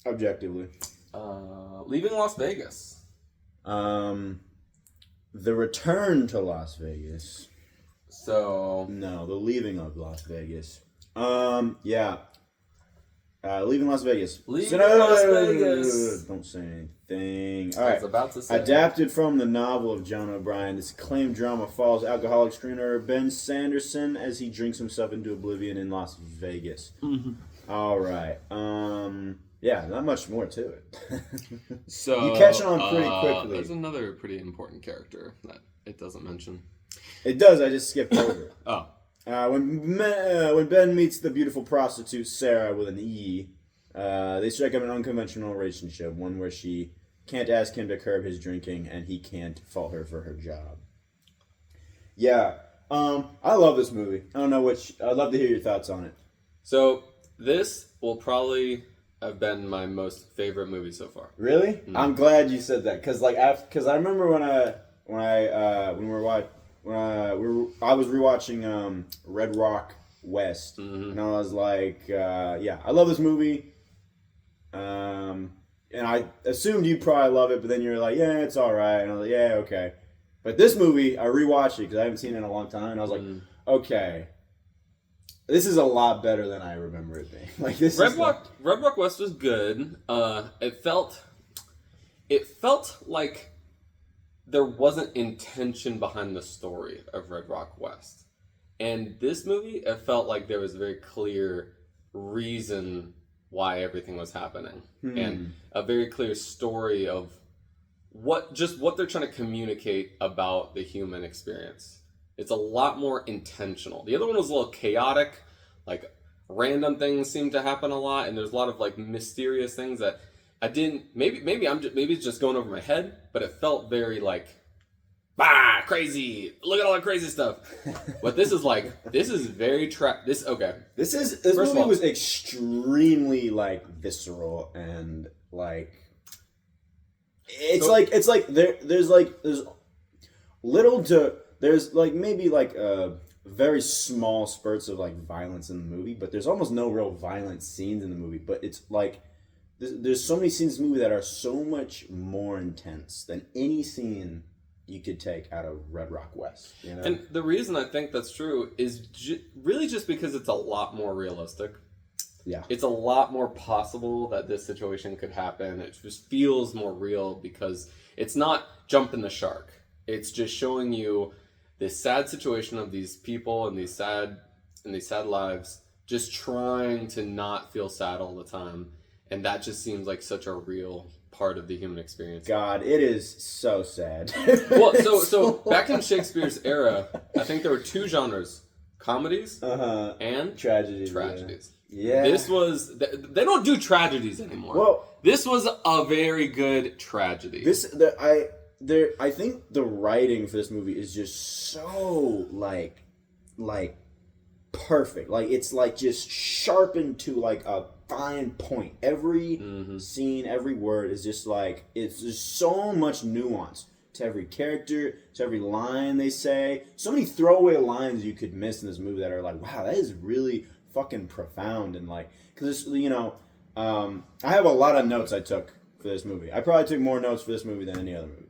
Objectively. Leaving Las Vegas. The Return to Las Vegas. So No, The Leaving of Las Vegas. Yeah. Leaving Las Vegas. Leaving Las Vegas. Don't say anything. All right. I was about to say. Adapted from the novel of John O'Brien, this acclaimed drama follows alcoholic screenwriter Ben Sanderson as he drinks himself into oblivion in Las Vegas. Mm-hmm. All right. Yeah, not much more to it. So you catch on pretty quickly. There's another pretty important character that it doesn't mention. It does. I just skipped over it. Oh. When Ben meets the beautiful prostitute Sarah with an E, they strike up an unconventional relationship, one where she can't ask him to curb his drinking and he can't fault her for her job. Yeah, I love this movie. I don't know I'd love to hear your thoughts on it. So this will probably have been my most favorite movie so far. Really? Mm-hmm. I'm glad you said that because I remember when I was rewatching Red Rock West, and I was like, yeah, I love this movie. And I assumed you'd probably love it, but then you're like, yeah, it's all right. And I was like, yeah, okay. But this movie, I rewatched it because I haven't seen it in a long time, and I was like, okay, this is a lot better than I remember it being. Like this. Red Rock West was good. It felt like there wasn't intention behind the story of Red Rock West. And this movie, it felt like there was a very clear reason why everything was happening. And a very clear story of what they're trying to communicate about the human experience. It's a lot more intentional. The other one was a little chaotic, like random things seemed to happen a lot, and there's a lot of like mysterious things that I didn't. Maybe it's just going over my head, but it felt very like, crazy. Look at all that crazy stuff. But this is very This movie was extremely like visceral and like there's like maybe like very small spurts of like violence in the movie, but there's almost no real violent scenes in the movie. But it's like there's so many scenes in this movie that are so much more intense than any scene you could take out of Red Rock West. You know? And the reason I think that's true is really just because it's a lot more realistic. Yeah. It's a lot more possible that this situation could happen. It just feels more real because it's not jumping the shark. It's just showing you this sad situation of these people and these sad lives just trying to not feel sad all the time. And that just seems like such a real part of the human experience. God, it is so sad. Well, so back in Shakespeare's era, I think there were two genres: comedies and tragedies. Yeah. This was they don't do tragedies anymore. Well, this was a very good tragedy. I think the writing for this movie is just so like perfect. Like it's like just sharpened to like a fine point. Every scene, every word is just like it's just so much nuance to every character, to every line they say. So many throwaway lines you could miss in this movie that are like, wow, that is really fucking profound. And like, because I have a lot of notes I took for this movie. I probably took more notes for this movie than any other movie.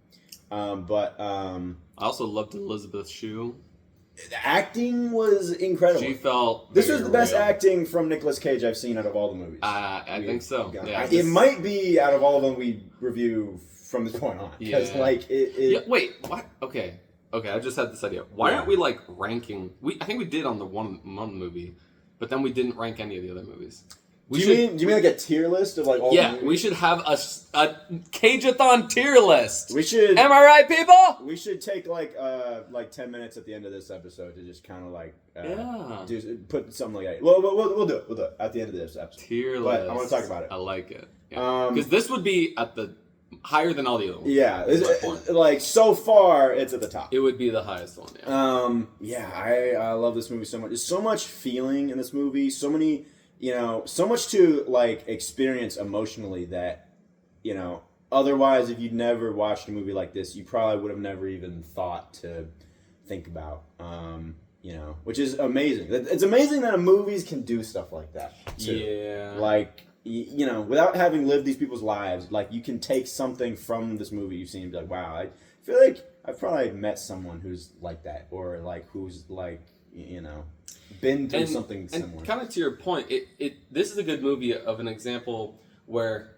I also loved Elizabeth Shue. The acting was incredible. She felt this was the best acting from Nicolas Cage I've seen out of all the movies. I think so. Yeah, it might be out of all of them we review from this point on. Because like it. Yeah, wait, what? Okay, I just had this idea. Why aren't we like ranking? I think we did on the one movie, but then we didn't rank any of the other movies. Do you mean like a tier list of like all the movies? We should have a Cage-athon tier list. We should. Am I right, people? We should take like 10 minutes at the end of this episode to just kind of like put something like that. We'll do it. We'll do it at the end of this episode. Tier list. But I want to talk about it. I like it. Because this would be at the higher than all the other ones. Yeah, like so far it's at the top. It would be the highest one. Yeah. I love this movie so much. There's so much feeling in this movie. So many. So much to like experience emotionally that, otherwise if you'd never watched a movie like this, you probably would have never even thought to think about, which is amazing. It's amazing that movies can do stuff like that too. Yeah. Like, you know, without having lived these people's lives, like, you can take something from this movie you've seen and be like, wow, I feel like I've probably met someone who's like that, or like who's like, you know, been through something similar. And kind of to your point, this is a good movie of an example where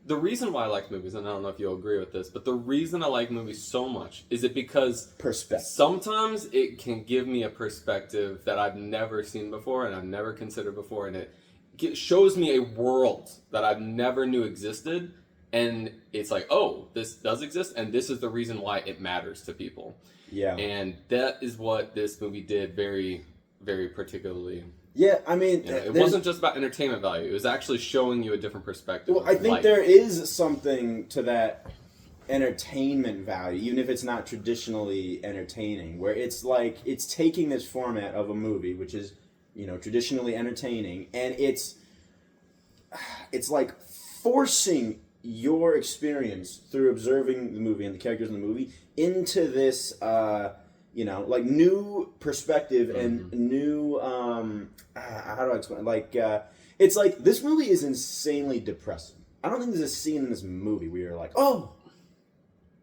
the reason why I like movies, and I don't know if you'll agree with this, but the reason I like movies so much is it because perspective. Sometimes it can give me a perspective that I've never seen before and I've never considered before, and it shows me a world that I've never knew existed, and it's like, oh, this does exist, and this is the reason why it matters to people. Yeah. And that is what this movie did very, very particularly. Yeah, I mean... You know, it wasn't just about entertainment value. It was actually showing you a different perspective. Well, I think there is something to that entertainment value, even if it's not traditionally entertaining, where it's like, it's taking this format of a movie, which is, you know, traditionally entertaining, and it's like forcing your experience through observing the movie and the characters in the movie into this, you know, like, new perspective and new, how do I explain? Like, it's like, this movie is insanely depressing. I don't think there's a scene in this movie where you're like, oh,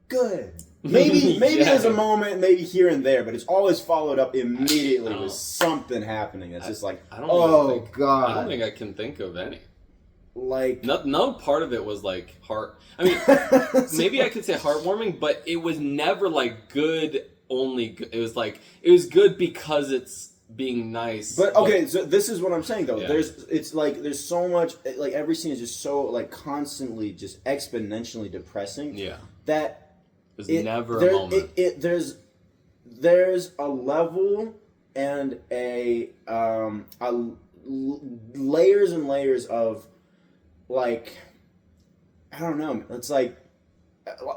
good. Maybe there's a moment, maybe here and there, but it's always followed up immediately with something happening that's just like, oh, God. I don't think I can think of any. Like, no part of it was like I mean, maybe I could say heartwarming, but it was never like good. Only good. It was like, it was good because it's being nice. But okay, so this is what I'm saying though. Yeah. There's so much, like, every scene is just so, like, constantly just exponentially depressing. Yeah. That there's never a moment. There's a level and layers and layers of, like, I don't know. It's like,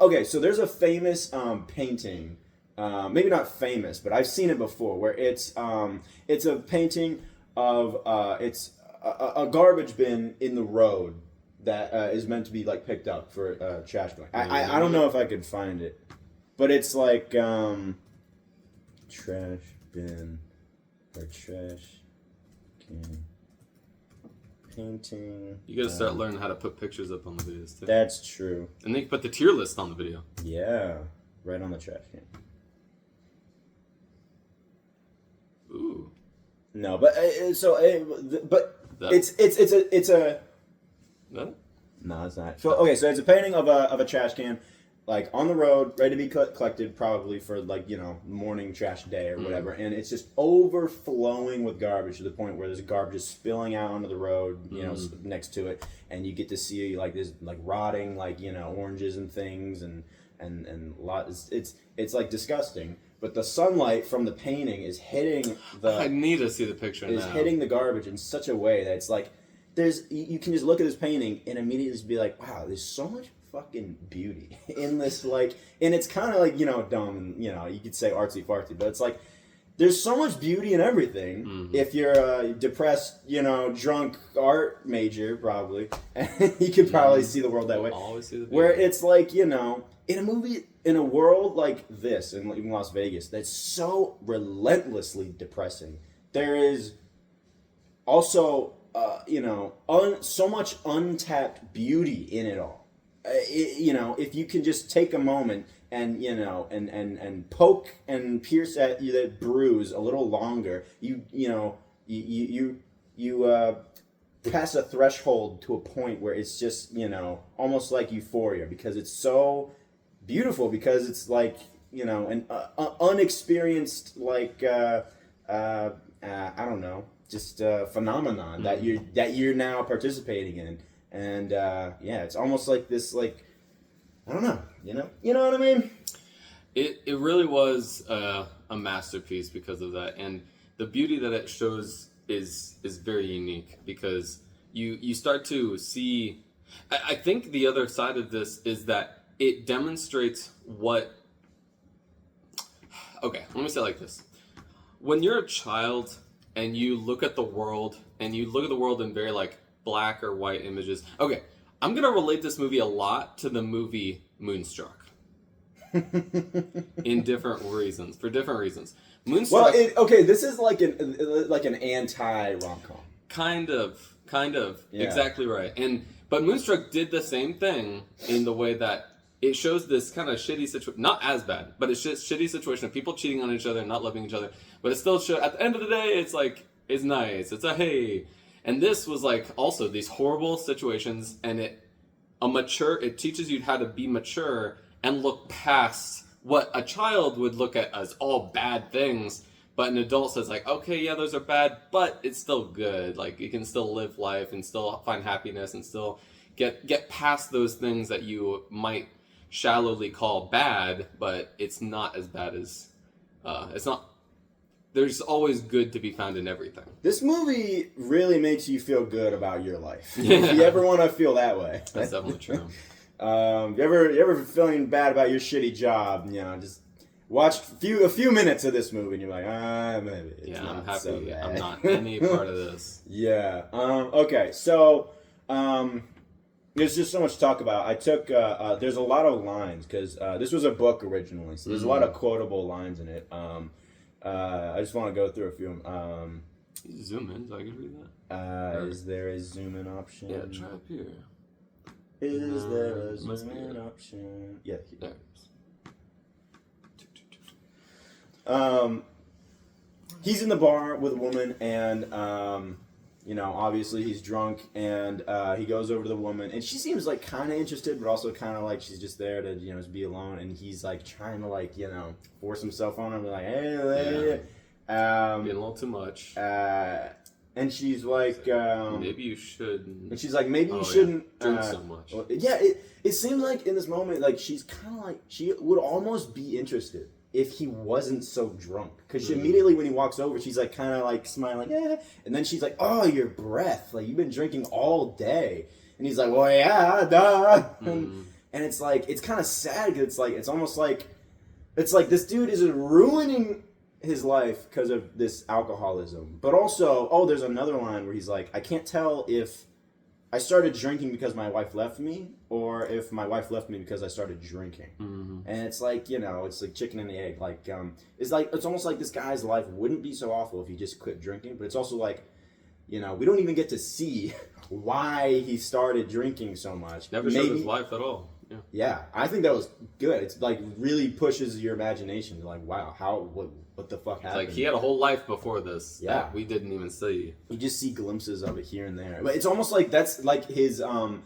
okay, so there's a famous painting. Maybe not famous, but I've seen it before, where it's a painting of it's a garbage bin in the road that is meant to be, like, picked up for trash bin. I don't know if I could find it, but it's like trash bin or trash can painting. You gotta start learning how to put pictures up on the videos too. That's true. And then you put the tier list on the video. Yeah, right on the trash can. Ooh. No, but it's a. No? No, it's not. So okay, so it's a painting of a trash can, like, on the road, ready to be collected, probably for, like, you know, morning trash day or whatever, and it's just overflowing with garbage to the point where there's garbage just spilling out onto the road, you know, next to it, and you get to see, like, this, like, rotting, like, you know, oranges and things, and it's like disgusting. But the sunlight from the painting is hitting the. I need to see the picture now. Is hitting the garbage in such a way that it's like, you can just look at this painting and immediately just be like, wow, there's so much fucking beauty in this, like, and it's kind of like, you know, dumb, and, you know, you could say artsy fartsy, but it's like, there's so much beauty in everything. If you're a depressed, you know, drunk art major, probably, you could probably see the world that way. Always see the beauty. Where it's like, you know, in a movie, in a world like this, in even Las Vegas, that's so relentlessly depressing, there is also, you know, so much untapped beauty in it all. You know, if you can just take a moment and, you know, and poke and pierce at that bruise a little longer, you pass a threshold to a point where it's just, you know, almost like euphoria, because it's so beautiful, because it's like, you know, an unexperienced, like, I don't know, just a phenomenon that you're now participating in. And yeah, it's almost like this, like, I don't know, you know what I mean? It really was a masterpiece because of that, and the beauty that it shows is very unique, because you start to see. I think the other side of this is that it demonstrates what. Okay, let me say it like this: when you're a child and you look at the world, and you look at the world in very, like, black or white images. Okay, I'm gonna relate this movie a lot to the movie Moonstruck. In different reasons, for different reasons. Moonstruck. Well, okay, this is like an anti rom-com. Kind of. Yeah. Exactly right. But Moonstruck did the same thing in the way that it shows this kind of shitty situation, not as bad, but it's just shitty situation of people cheating on each other, not loving each other. But it still shows, at the end of the day, it's like, it's nice. It's a hey. And this was like also these horrible situations, and it teaches you how to be mature and look past what a child would look at as all bad things. But an adult says like, okay, yeah, those are bad, but it's still good. Like you can still live life and still find happiness and still get past those things that you might shallowly call bad, but it's not as bad as it's not. There's always good to be found in everything. This movie really makes you feel good about your life. If you ever want to feel that way. That's definitely true. You ever feeling bad about your shitty job, just watch a few minutes of this movie and you're like, maybe it's yeah, not I'm happy. so bad. I'm not any part of this. Yeah. Okay. So, there's just so much to talk about. I took there's a lot of lines because this was a book originally, so there's a lot of quotable lines in it. I just want to go through a few. Zoom in so I can read that. Is there a zoom in option? Yeah, try up here. Is there a zoom in option? Yeah. There. He's in the bar with a woman, and obviously he's drunk, and he goes over to the woman, and she seems like kind of interested, but also kind of like she's just there to just be alone, and he's like trying to force himself on her, like hey. Being a little too much. And she's like, maybe you shouldn't. And she's like, maybe you shouldn't drink so much. Yeah, it seems like in this moment, like she's kind of like she would almost be interested if he wasn't so drunk, because immediately when he walks over, she's like kind of like smiling, yeah, and then she's like, oh, your breath, like you've been drinking all day, and he's like, well, yeah, duh, and it's like it's kind of sad because it's like it's almost like it's like this dude is ruining his life because of this alcoholism, but also there's another line where he's like, I can't tell if I started drinking because my wife left me, or if my wife left me because I started drinking. And it's like, it's like chicken and the egg. Like, it's almost like this guy's life wouldn't be so awful if he just quit drinking. But it's also like, we don't even get to see why he started drinking so much. Never showed his life at all. Yeah, I think that was good. It's like really pushes your imagination. You're like, wow, what the fuck happened? Like he had a whole life before this. Yeah, that we didn't even see. You just see glimpses of it here and there, but it's almost like that's like his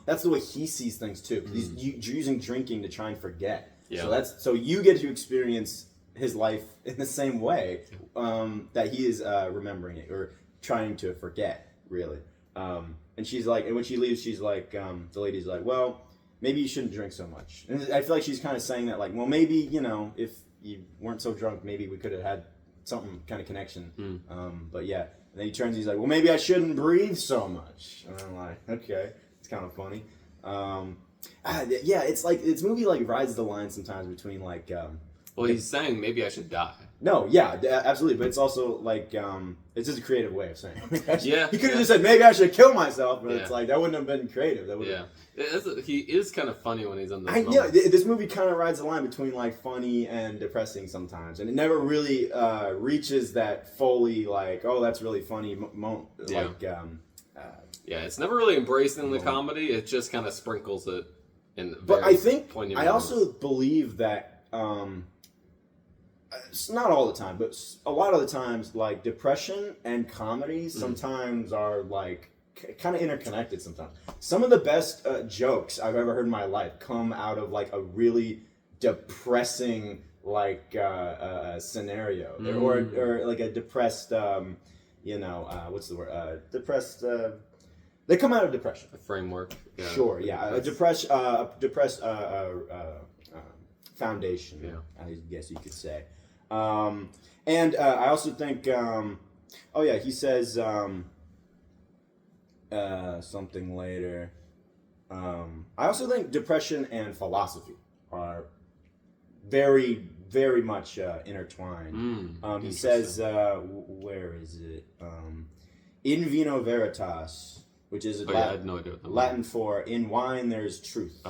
that's the way he sees things too. He's using drinking to try and forget. Yeah. So you get to experience his life in the same way that he is remembering it or trying to forget, really. And she's like, and when she leaves, she's like, the lady's like, well, maybe you shouldn't drink so much. And I feel like she's kind of saying that, like, well, maybe, if you weren't so drunk, maybe we could have had something kind of connection. But yeah. And then he turns, he's like, well, maybe I shouldn't breathe so much. And I'm like, okay. It's kind of funny. Yeah, it's like, this movie, like, rides the line sometimes between, like... well, he's saying maybe I should die. No, yeah, absolutely. But it's also, like, it's just a creative way of saying it. Yeah. He could have just said, maybe I should kill myself, but it's like, that wouldn't have been creative. That yeah. He is kind of funny when he's on those moments. Yeah, this movie kind of rides the line between, like, funny and depressing sometimes. And it never really reaches that fully, like, oh, that's really funny yeah, it's never really embraced in the comedy. It just kind of sprinkles it in But I think, poignant I moments. also believe that... it's not all the time, but a lot of the times, like, depression and comedy sometimes are, like, kind of interconnected sometimes. Some of the best jokes I've ever heard in my life come out of, like, a really depressing, like, scenario. Or, like, a depressed, what's the word? Depressed... they come out of depression. A framework. Yeah. Sure, yeah. A depressed foundation, I guess you could say. And I also think, he says something later. I also think depression and philosophy are very, very much intertwined. He says, where is it? In vino veritas, which is I had no idea what that Latin for in wine there is truth.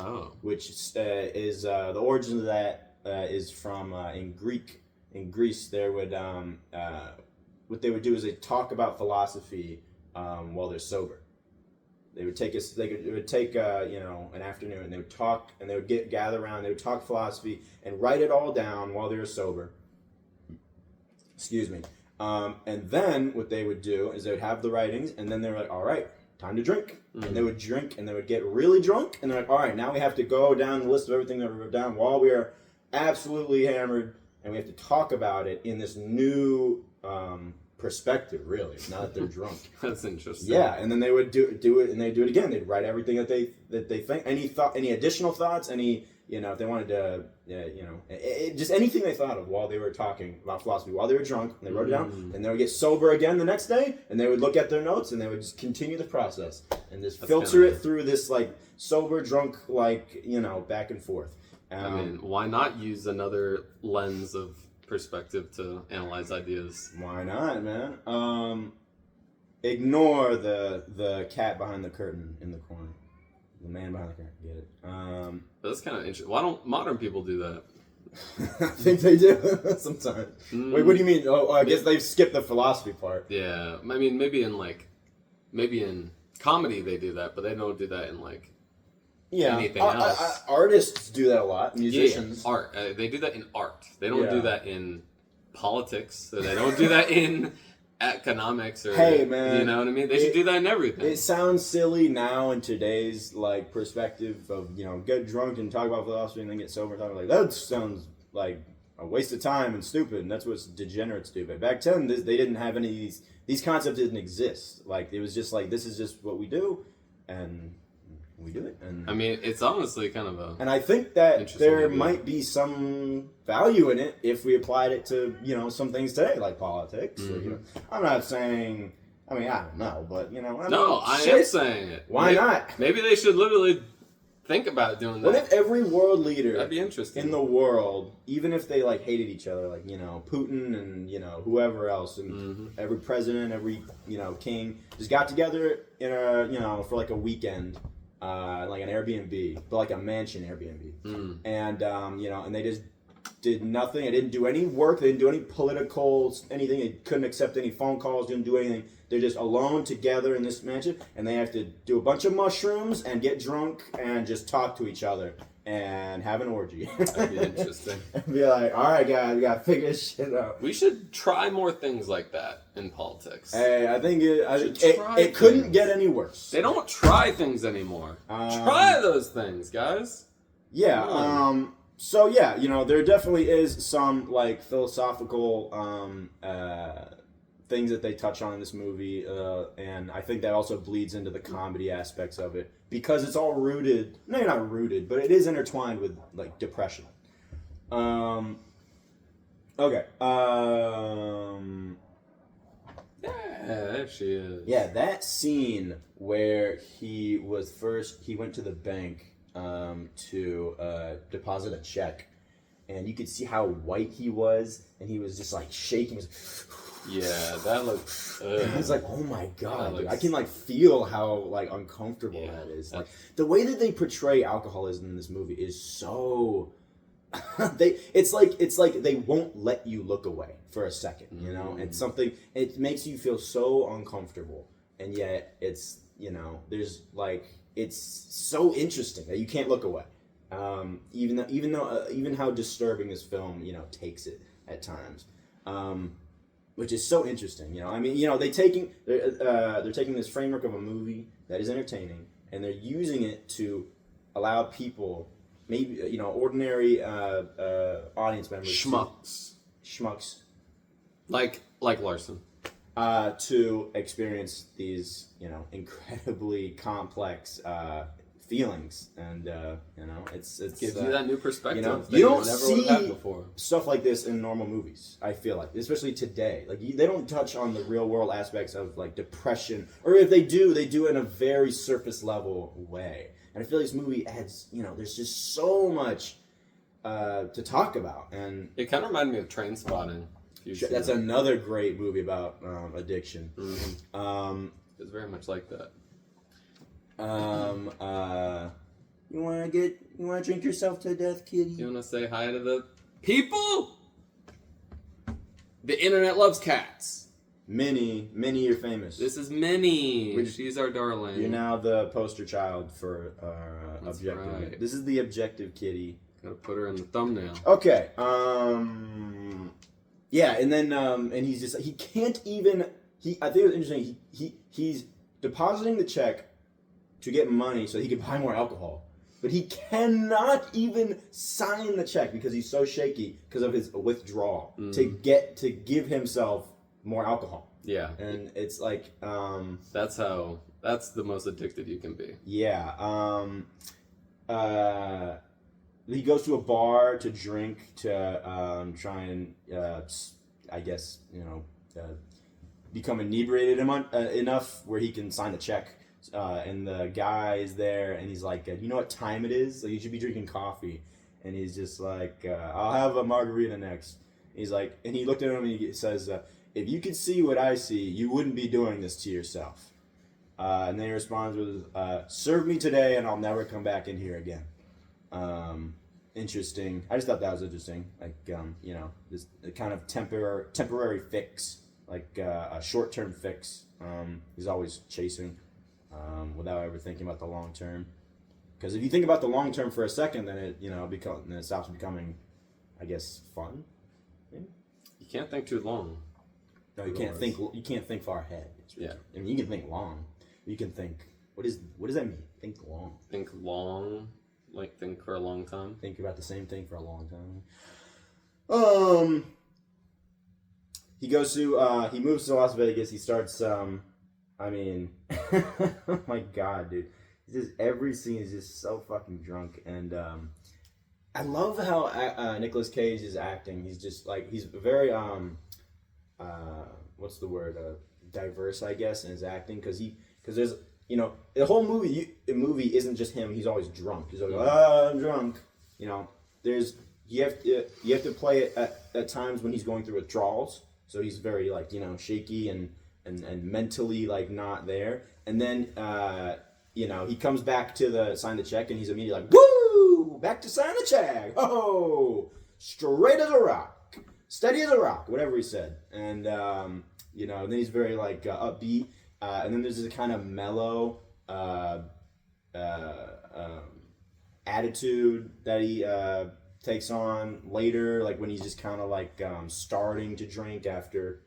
Which is the origin of that is from in Greek. In Greece, there would what they would do is they talk about philosophy while they're sober. They would take us. It would take an afternoon, and they would talk, and they would gather around. They would talk philosophy and write it all down while they were sober. Excuse me. And then what they would do is they would have the writings, and then they were like, "All right, time to drink." Mm-hmm. And they would drink, and they would get really drunk, and they're like, "All right, now we have to go down the list of everything that we wrote down while we are absolutely hammered, and we have to talk about it in this new." Perspective, really. Now that they're drunk. That's interesting. Yeah, and then they would do it, and they do it again. They'd write everything that they think. Any additional thoughts? If they wanted to, just anything they thought of while they were talking about philosophy, while they were drunk, and they wrote it down, and they would get sober again the next day, and they would look at their notes, and they would just continue the process and just filter it through this like sober, drunk, back and forth. Why not use another lens of perspective to analyze ideas? Why not, man? Ignore the cat behind the curtain in the corner. The man behind the curtain. Get it? That's kind of interesting. Why don't modern people do that? I think they do sometimes. Wait, what do you mean? Oh, I guess they've skipped the philosophy part. Yeah, I mean, maybe in comedy they do that, but they don't do that in anything else. Artists do that a lot. Musicians. Yeah, art. They do that in art. They don't do that in politics. Or they don't do that in economics. Or, hey, man. You know what I mean? They should do that in everything. It sounds silly now in today's perspective of get drunk and talk about philosophy and then get sober and talk that sounds like a waste of time and stupid. And that's what degenerates do. But back then, they didn't have any of these concepts didn't exist. It was just this is just what we do, and we do it. And it's honestly kind of and I think that there might be some value in it if we applied it to some things today, like politics. Mm-hmm. Or, I'm not saying. I don't know, but I am saying it. Why not? Maybe they should literally think about doing that. What if every world leader that'd be interesting in the world, even if they hated each other, Putin and whoever else, and every president, every king, just got together in for a weekend. An Airbnb, but a mansion Airbnb, and and they just did nothing. They didn't do any work. They didn't do any political anything. They couldn't accept any phone calls. Didn't do anything. They're just alone together in this mansion, and they have to do a bunch of mushrooms and get drunk and just talk to each other and have an orgy. That'd be interesting. And be like, all right, guys, we gotta figure this shit out. We should try more things like that in politics. Hey, I think it couldn't get any worse. They don't try things anymore. Try those things, guys. Yeah. So yeah, there definitely is some philosophical things that they touch on in this movie, and I think that also bleeds into the comedy aspects of it because it's all rooted. No, not rooted, but it is intertwined with depression. Okay. Yeah, there she is. Yeah, that scene where he went to the bank to deposit a check, and you could see how white he was, and he was just shaking. Yeah, that looks. I was like, oh my god, dude, I can feel how uncomfortable that is. The way that they portray alcoholism in this movie is so. It's like they won't let you look away for a second. It's something. It makes you feel so uncomfortable, and yet it's there's it's so interesting that you can't look away. Even how disturbing this film takes it at times. Which is so interesting, they're taking this framework of a movie that is entertaining, and they're using it to allow people, maybe ordinary audience members, schmucks, like Larson, to experience these incredibly complex feelings, and it's gives you that new perspective. You don't see stuff like this in normal movies. I feel especially today, they don't touch on the real world aspects of depression, or if they do in a very surface level way. And I feel this movie adds, there's just so much to talk about, and it kind of reminded me of Trainspotting. That's another great movie about addiction. Mm-hmm. It's very much like that. You wanna drink yourself to death, kitty? You wanna say hi to the people? The internet loves cats. Minnie, you're famous. This is Minnie. She's our darling. You're now the poster child for Objective. Right. This is the Objective kitty. Gotta put her in the thumbnail. Okay. Yeah, and then and he's just he can't even I think it was interesting. He's depositing the check to get money so he can buy more alcohol. But he cannot even sign the check because he's so shaky because of his withdrawal to give himself more alcohol. Yeah. And it's like that's the most addicted you can be. Yeah. He goes to a bar to drink to try and I guess, become inebriated enough where he can sign the check. And the guy is there, and he's like, you know what time it is? Like, you should be drinking coffee. And he's just like, I'll have a margarita next. He's like, and he looked at him and he says, if you could see what I see, you wouldn't be doing this to yourself. And then he responds with, serve me today and I'll never come back in here again. Interesting. I just thought that was interesting. Like, this kind of temporary fix, like a short-term fix. He's always chasing. Without ever thinking about the long term, because if you think about the long term for a second, then it stops becoming, I guess, fun. Maybe? You can't think too long. No, you can't think. You can't think far ahead. Yeah, I mean, you can think long. You can think. What does that mean? Think long. Think long, like think for a long time. Think about the same thing for a long time. He goes to. He moves to Las Vegas. He starts. I mean, oh my God, dude. Every scene is just so fucking drunk. And I love how Nicolas Cage is acting. He's just like, he's very, what's the word? Diverse, I guess, in his acting. Because there's, the whole movie isn't just him. He's always drunk. He's always I'm drunk. You have to play it at times when he's going through withdrawals. So he's very, like, shaky and mentally, like, not there. And then, he comes back to sign the check, and he's immediately like, woo! Back to sign the check! Oh! Straight as a rock. Steady as a rock. Whatever he said. And, then he's very, like, upbeat. And then there's this kind of mellow attitude that he takes on later, like, when he's just kind of, like, starting to drink after,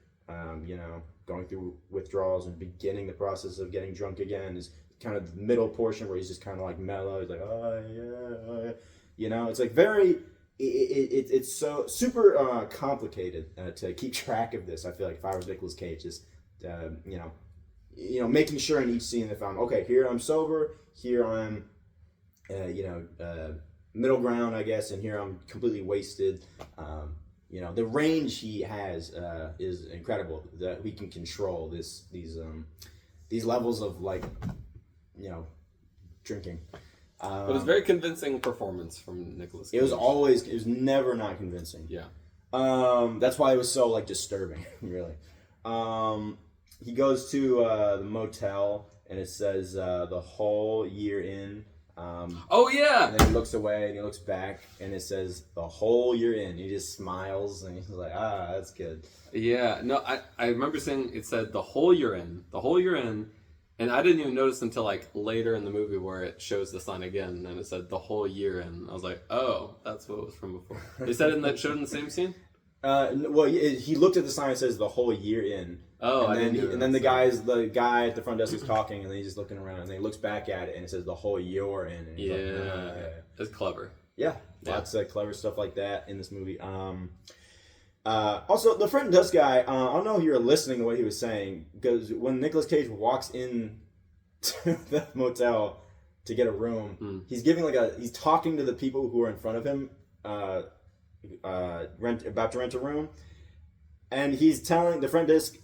going through withdrawals and beginning the process of getting drunk again is kind of the middle portion where he's just kind of like mellow. He's like, oh yeah. It's like very, it's so super complicated to keep track of this. I feel like if I was Nicolas Cage, just, making sure in each scene if I'm, okay, here I'm sober, here I'm, middle ground, I guess, and here I'm completely wasted. The range he has is incredible. That we can control these levels of, like, drinking. But it was very convincing performance from Nicolas Cage. It was never not convincing. Yeah. That's why it was so, like, disturbing, really. He goes to the motel and it says the whole year in. Oh yeah. And then he looks away and he looks back and it says the whole year in. He just smiles and he's like, that's good. Yeah. No, I remember saying it said the whole year in, and I didn't even notice until, like, later in the movie where it shows the sign again and it said the whole year in. I was like, oh, that's what it was from before. They said it showed in the same scene. Well, he looked at the sign that says the whole year in. Oh, and then the guy at the front desk is talking, and then he's just looking around, and then he looks back at it, and it says the whole year in. And he's like, It's clever. Yeah, lots of clever stuff like that in this movie. Also, the front desk guy, I don't know if you were listening to what he was saying, because when Nicolas Cage walks in to the motel to get a room, he's he's talking to the people who are in front of him, about to rent a room, and he's telling the front desk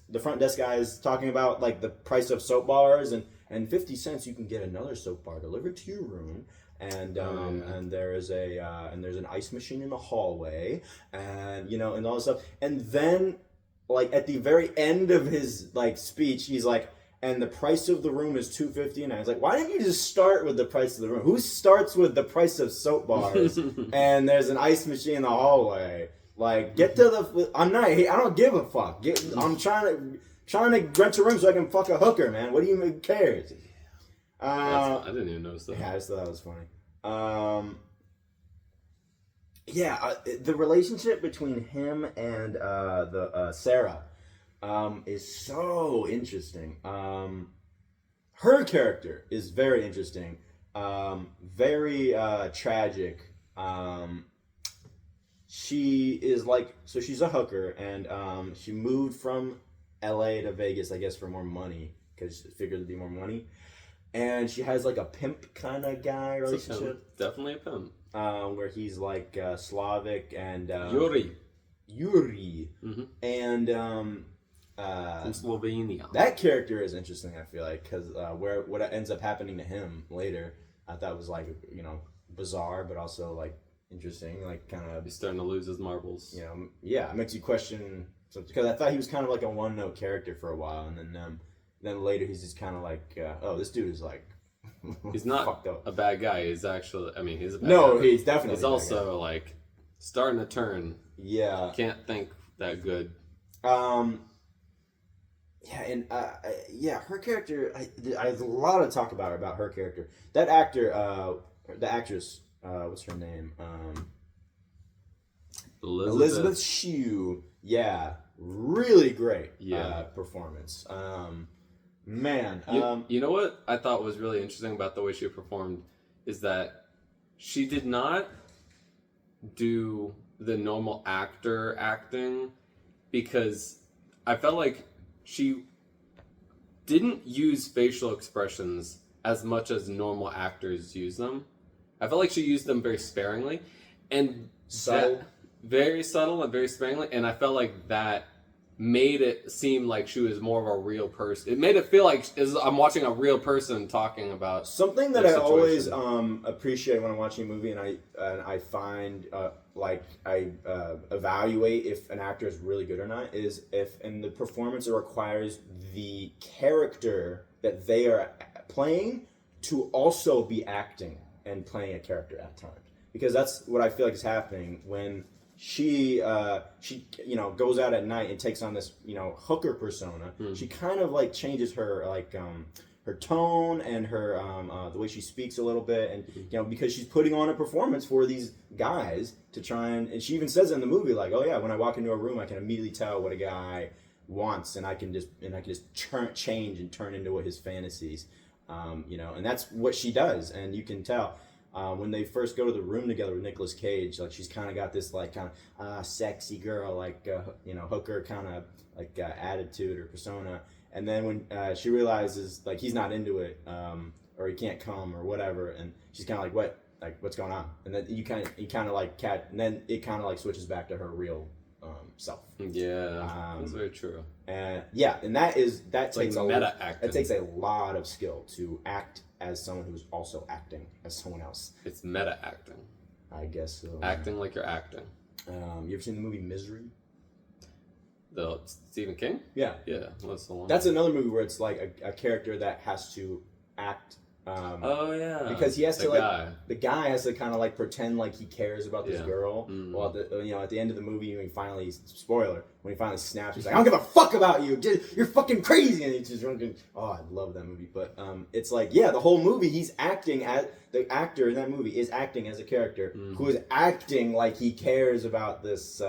guy is talking about, like, the price of soap bars, and 50 cents you can get another soap bar delivered to your room, and and there's an ice machine in the hallway, and and all this stuff, and then, like, at the very end of his, like, speech, he's like, and the price of the room is $250, and I was like, why didn't you just start with the price of the room? Who starts with the price of soap bars and there's an ice machine in the hallway? Like, get to the. I don't give a fuck. I'm trying to trying to rent a room so I can fuck a hooker, man. What do you care? I didn't even notice that. Yeah, I just thought that was funny. The relationship between him and the Sarah is so interesting. Her character is very interesting, very tragic. She is so she's a hooker, and she moved from LA to Vegas, I guess, for more money, because she figured there'd be more money. And she has like a pimp kind of guy relationship. Definitely a pimp. Where he's like Slavic and Yuri. Mm-hmm. And from Slovenia. That character is interesting, I feel like, because what ends up happening to him later, I thought was like, bizarre, but also like interesting, like kind of. He's starting to lose his marbles. It makes you question something, because I thought he was kind of like a one-note character for a while, and then later he's just kind of like, oh, this dude is like. He's not a bad guy. He's actually, he's a bad guy. No, he's definitely. He's also like starting to turn. Yeah. Can't think that good. Yeah, and her character. I have a lot to talk about her character. That actor, the actress, what's her name? Elizabeth Shue. Yeah, really great. Performance. Man. You know what I thought was really interesting about the way she performed is that she did not do the normal actor acting, because I felt like she didn't use facial expressions as much as normal actors use them. I felt like she used them very sparingly and very subtle and very sparingly, and I felt like that made it seem like she was more of a real person. It made it feel like I'm watching a real person talking about something that I always appreciate when I'm watching a movie, and I find I evaluate if an actor is really good or not, is if in the performance it requires the character that they are playing to also be acting and playing a character at times, because that's what I feel like is happening when she goes out at night and takes on this hooker persona. She kind of like changes her her tone and her the way she speaks a little bit, and because she's putting on a performance for these guys to try and she even says in the movie, like, oh yeah, when I walk into a room I can immediately tell what a guy wants, and I can just change and turn into what his fantasies, and that's what she does, and you can tell. When they first go to the room together with Nicolas Cage, like she's kind of got this like kind of sexy girl, like hooker kind of like attitude or persona, and then when she realizes like he's not into it, or he can't come or whatever, and she's kind of like, what's going on, and then you kind of like and then it kind of like switches back to her real self. Yeah, that's very true. And that takes like meta acting. It takes a lot of skill to act as someone who's also acting as someone else. It's meta acting. I guess so. Acting like you're acting. You ever seen the movie Misery? The Stephen King? Yeah. Yeah, that's the one. That's another movie where it's like a character that has to act. Oh yeah. Because he has to the guy has to kind of like pretend like he cares about this girl. Well, at the end of the movie, when he finally snaps, he's like, I don't give a fuck about you. You're fucking crazy, and he's just drinking. Oh, I love that movie. But it's like, the whole movie he's acting as the actor in that movie is acting as a character who is acting like he cares about this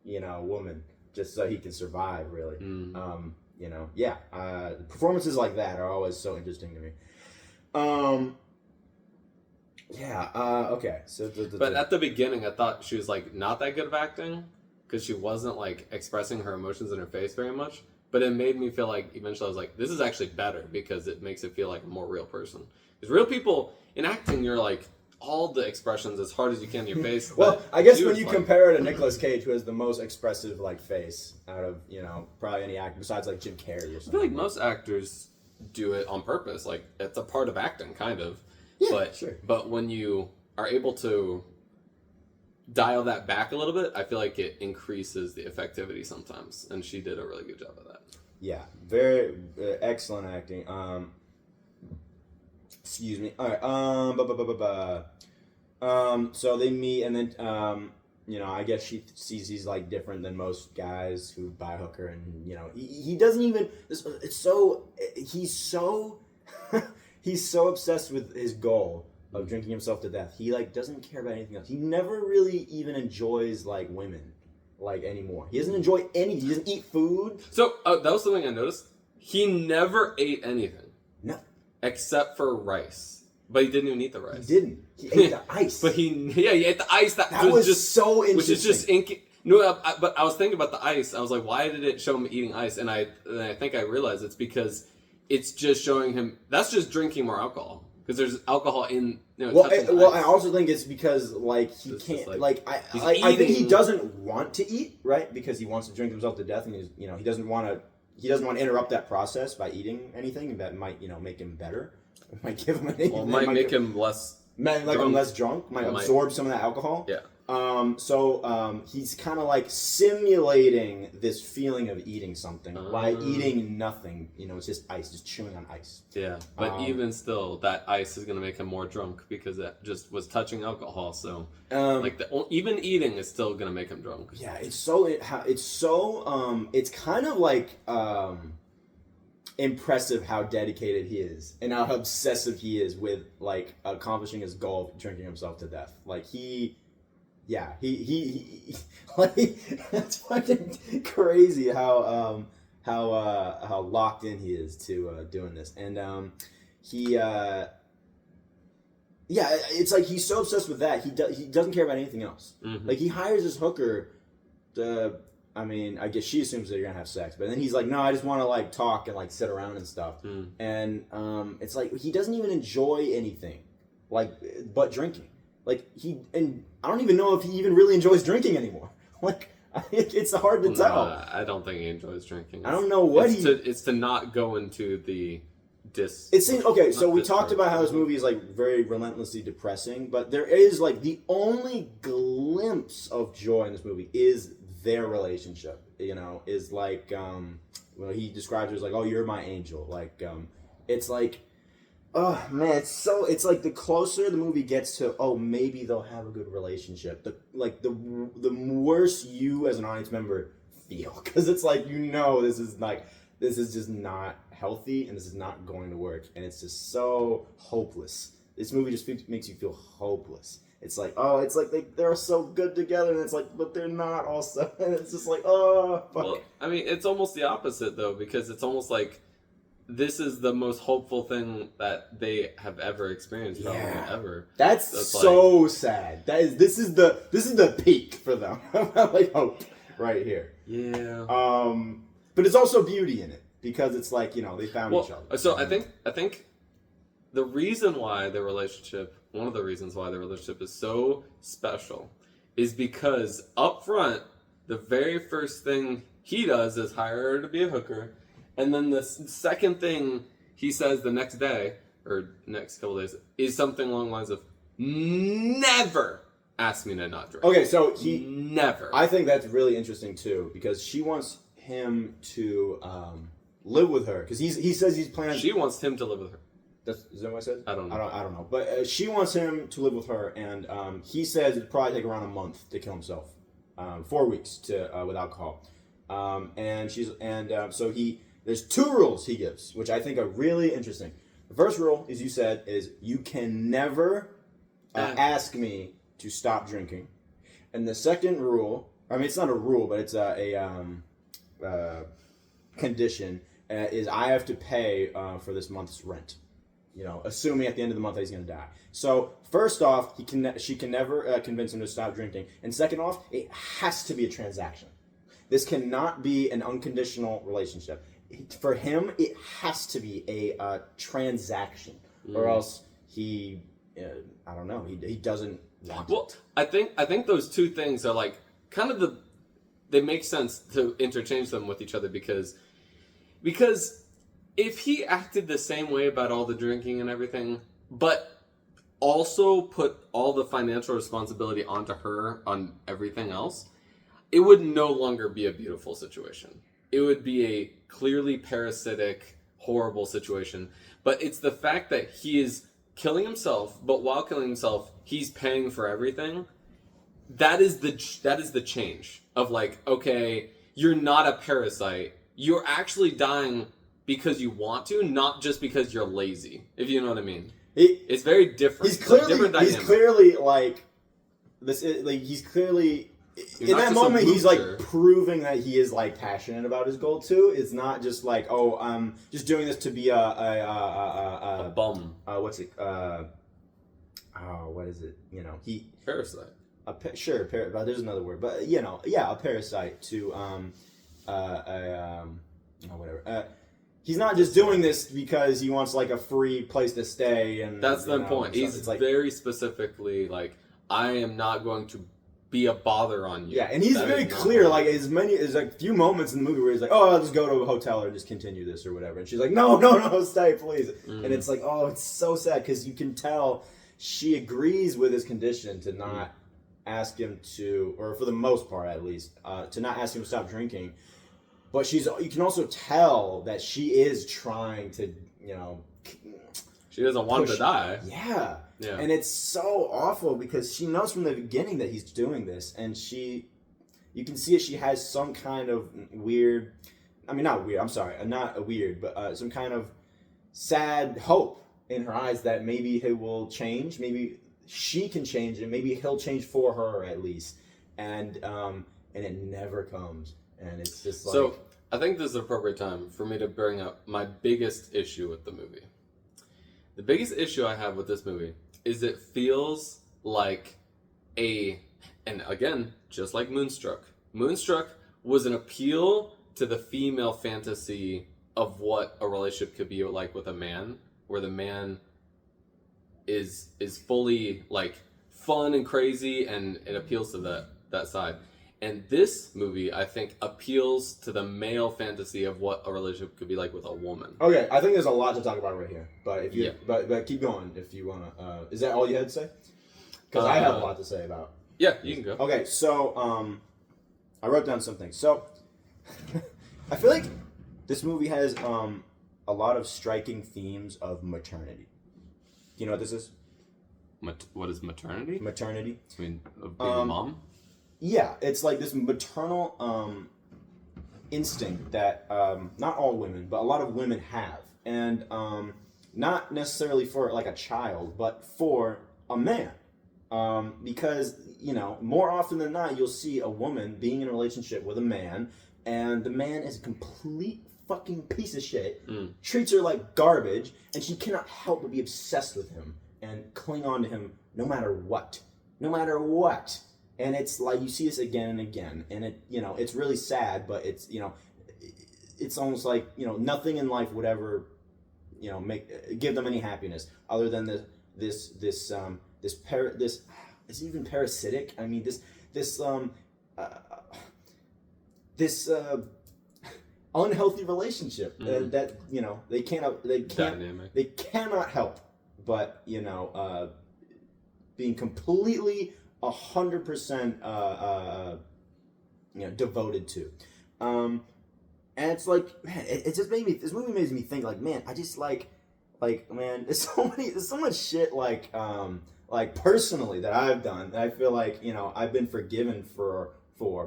woman just so he can survive. Really. Performances like that are always so interesting to me. Okay. So, but at the beginning, I thought she was like not that good of acting because she wasn't like expressing her emotions in her face very much. But it made me feel like eventually I was like, this is actually better because it makes it feel like a more real person. Because real people in acting, you're like all the expressions as hard as you can in your face. Well, I guess when you compare it to Nicolas Cage, who has the most expressive like face out of probably any actor besides like Jim Carrey or something. I feel like most actors do it on purpose. Like it's a part of acting, kind of. Yeah, but, sure. But when you are able to dial that back a little bit, I feel like it increases the effectivity sometimes, and she did a really good job of that. Yeah, very excellent acting. Excuse me. All right. So they meet, and then I guess she sees he's like different than most guys who buy hooker, and he doesn't even. It's so he's so he's so obsessed with his goal of drinking himself to death. He like doesn't care about anything else. He never really even enjoys like women like anymore. He doesn't enjoy any. He doesn't eat food. So that was something I noticed. He never ate anything. No, except for rice. But he didn't even eat the rice. He didn't. He ate the ice. But he ate the ice. That was just so interesting. Which is just inky. No, but I was thinking about the ice. I was like, why did it show him eating ice? And I think I realized it's because it's just showing him. That's just drinking more alcohol because there's alcohol in. I also think it's because like he can't I think he doesn't want to eat, right? Because he wants to drink himself to death, and he doesn't want to interrupt that process by eating anything that might make him better. It might give him might make him less drunk, might absorb some of that alcohol. Yeah. So he's kind of like simulating this feeling of eating something by eating nothing. It's just ice, just chewing on ice. Yeah, but even still, that ice is going to make him more drunk because it just was touching alcohol. So, even eating is still going to make him drunk. Yeah, it's kind of like impressive how dedicated he is and how obsessive he is with like accomplishing his goal of drinking himself to death. Like he like it's fucking crazy how locked in he is to doing this. And it's like he's so obsessed with that he doesn't care about anything else. Mm-hmm. Like he hires this hooker to, I guess she assumes that you're gonna have sex, but then he's like, no, I just want to like talk and like sit around and stuff. And it's like he doesn't even enjoy anything like but drinking. Like I don't even know if he even really enjoys drinking anymore. Like it's hard to tell. I don't think he enjoys drinking. I don't know what it's to not go into the It seems okay. So we talked about how this movie is like very relentlessly depressing, but there is like the only glimpse of joy in this movie is their relationship. Is like he describes it as like, oh, you're my angel. Like it's like. Oh man, it's like the closer the movie gets to, oh, maybe they'll have a good relationship, the worse you as an audience member feel, because it's like this is just not healthy and this is not going to work, and it's just so hopeless. This movie just makes you feel hopeless. It's like, oh, it's like they're so good together, and it's like, but they're not also, and it's just like, oh, fuck. Well, it's almost the opposite though, because it's almost like this is the most hopeful thing that they have ever experienced, probably ever. That's so sad. This is the peak for them. Like hope right here. Yeah. But it's also beauty in it because it's like they found each other. So I think the reason why one of the reasons why the relationship is so special, is because up front, the very first thing he does is hire her to be a hooker. And then the second thing he says the next day, or next couple days, is something along the lines of, never ask me to not drink. Okay, so never. I think that's really interesting too, because she wants him to live with her. Because he says he's planning... She wants him to live with her. Is that what I said? I don't know. I don't know. But she wants him to live with her, and he says it'd probably take around a month to kill himself. 4 weeks with alcohol. So there's 2 rules he gives, which I think are really interesting. The first rule, as you said, is you can never ask me to stop drinking. And the second rule, it's not a rule, but it's a condition, is I have to pay for this month's rent. Assuming at the end of the month that he's going to die. So first off, she can never convince him to stop drinking. And second off, it has to be a transaction. This cannot be an unconditional relationship. For him, it has to be a transaction, or else he doesn't want it. I think those two things are like kind of they make sense to interchange them with each other because if he acted the same way about all the drinking and everything, but also put all the financial responsibility onto her on everything else, it would no longer be a beautiful situation. It would be a clearly parasitic, horrible situation. But it's the fact that he is killing himself, but while killing himself, he's paying for everything. that is the change of like, okay, you're not a parasite. You're actually dying because you want to, not just because you're lazy. If you know what I mean. It's very different. He's clearly like this. Like he's clearly in that moment. He's like proving that he is like passionate about his goal too. It's not just like, oh, I'm just doing this to be a bum. What's it? What is it? You know, parasite. But there's another word. But you know, a parasite to whatever. He's not just doing this because he wants like a free place to stay, and that's the point. He's like, very specifically like, I am not going to be a bother on you. Yeah, and he's very clear. Like there's like few moments in the movie where he's like, "Oh, I'll just go to a hotel or just continue this or whatever," and she's like, "No, stay, please." And it's like, oh, it's so sad because you can tell she agrees with his condition to not ask him to, or for the most part at least, to not ask him to stop drinking. But you can also tell that she is trying to, you know... She doesn't want him to die. Yeah. And it's so awful because she knows from the beginning that he's doing this. And you can see that she has some kind of weird... I mean, not weird, I'm sorry. Not a weird, but some kind of sad hope in her eyes that maybe he will change. Maybe she can change and maybe he'll change for her at least. And it never comes. And it's just like... So, I think this is the appropriate time for me to bring up my biggest issue with the movie. The biggest issue I have with this movie is it feels like and again, just like Moonstruck. Moonstruck was an appeal to the female fantasy of what a relationship could be like with a man, where the man is fully like fun and crazy, and it appeals to that side. And this movie, I think, appeals to the male fantasy of what a relationship could be like with a woman. Okay, I think there's a lot to talk about right here. But if you, but keep going if you wanna. Is that all you had to say? Because I have a lot to say about. Yeah, you can go. Okay, so I wrote down some things. So I feel like this movie has a lot of striking themes of maternity. Do you know what this is? What is maternity? Maternity. I mean, of being a mom. Yeah, it's like this maternal instinct that not all women, but a lot of women have. And not necessarily for like a child, but for a man. Because, you know, more often than not, you'll see a woman being in a relationship with a man, and the man is a complete fucking piece of shit, treats her like garbage, and she cannot help but be obsessed with him and cling on to him no matter what. No matter what. And it's like, you see this again and again, and it, you know, it's really sad, but it's, you know, it's almost like, you know, nothing in life would ever, you know, give them any happiness other than this is even parasitic. I mean, this unhealthy relationship that, you know, they cannot help but, you know, being completely 100% you know, devoted to. And it's like, man, it just made me, this movie makes me think like, man, I just like man, there's so much shit like personally that I've done that I feel like, you know, I've been forgiven for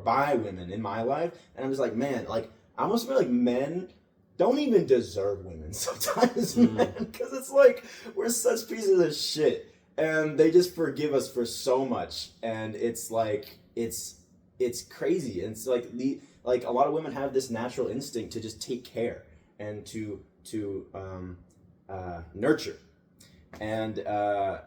by women in my life, and I'm just like, man, like I almost feel like men don't even deserve women sometimes, man, because it's like we're such pieces of shit. And they just forgive us for so much, and it's like it's crazy. And it's like a lot of women have this natural instinct to just take care and to nurture, and men.